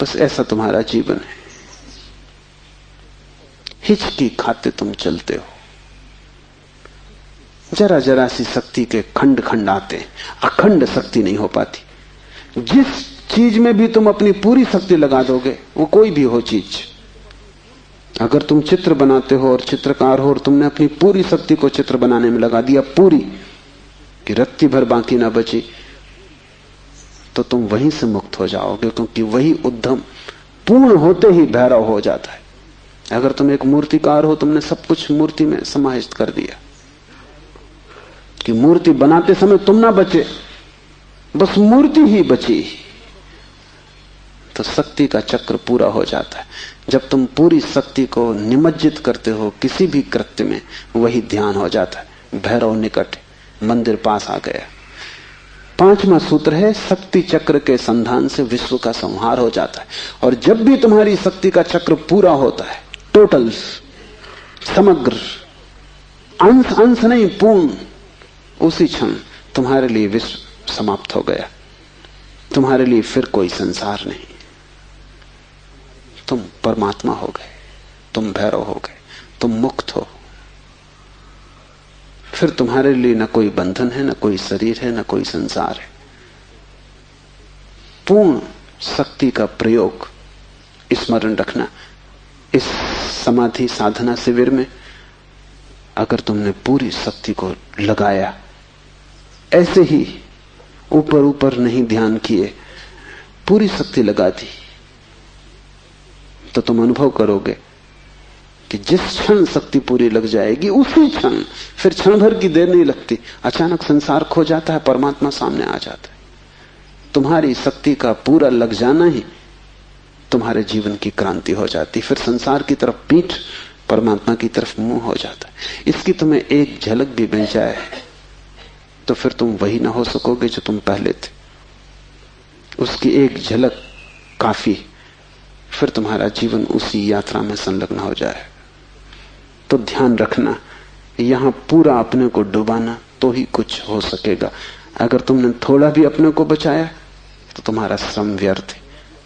S2: बस ऐसा तुम्हारा जीवन है, हिचकी खाते तुम चलते हो। जरा जरा सी शक्ति के खंड खंड आते, अखंड शक्ति नहीं हो पाती। जिस चीज में भी तुम अपनी पूरी शक्ति लगा दोगे, वो कोई भी हो चीज, अगर तुम चित्र बनाते हो और चित्रकार हो और तुमने अपनी पूरी शक्ति को चित्र बनाने में लगा दिया, पूरी, कि रत्ती भर बाकी ना बची, तो तुम वहीं से मुक्त हो जाओगे, क्योंकि वही उद्यम पूर्ण होते ही भैरव हो जाता है। अगर तुम एक मूर्तिकार हो, तुमने सब कुछ मूर्ति में समाहित कर दिया कि मूर्ति बनाते समय तुम ना बचे, बस मूर्ति ही बची, तो शक्ति का चक्र पूरा हो जाता है। जब तुम पूरी शक्ति को निमज्जित करते हो किसी भी कृत्य में, वही ध्यान हो जाता है। भैरव निकट, मंदिर पास आ गया। 5वां सूत्र है शक्ति चक्र के संधान से विश्व का संहार हो जाता है। और जब भी तुम्हारी शक्ति का चक्र पूरा होता है, टोटल, समग्र, अंश अंश नहीं, पूर्ण, उसी क्षण तुम्हारे लिए विश्व समाप्त हो गया। तुम्हारे लिए फिर कोई संसार नहीं। तुम परमात्मा हो गए, तुम भैरव हो गए, तुम मुक्त हो। फिर तुम्हारे लिए न कोई बंधन है, न कोई शरीर है, न कोई संसार है। पूर्ण शक्ति का प्रयोग स्मरण रखना। इस समाधि साधना शिविर में अगर तुमने पूरी शक्ति को लगाया, ऐसे ही ऊपर ऊपर नहीं ध्यान किए, पूरी शक्ति लगा दी, तो तुम अनुभव करोगे कि जिस क्षण शक्ति पूरी लग जाएगी उसी क्षण, फिर क्षण भर की देर नहीं लगती, अचानक संसार खो जाता है, परमात्मा सामने आ जाता है। तुम्हारी शक्ति का पूरा लग जाना ही तुम्हारे जीवन की क्रांति हो जाती, फिर संसार की तरफ पीठ, परमात्मा की तरफ मुंह हो जाता है। इसकी तुम्हें एक झलक भी मिल जाए तो फिर तुम वही ना हो सकोगे जो तुम पहले थे। उसकी एक झलक काफी, फिर तुम्हारा जीवन उसी यात्रा में संलग्न हो जाए। तो ध्यान रखना, यहां पूरा अपने को डुबाना तो ही कुछ हो सकेगा। अगर तुमने थोड़ा भी अपने को बचाया तो तुम्हारा श्रम व्यर्थ है।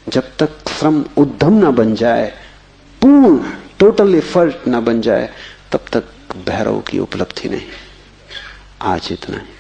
S2: जब तक श्रम उद्यम ना बन जाए, पूर्ण टोटल एफर्ट ना बन जाए, तब तक भैरव की उपलब्धि नहीं। आज इतना ही।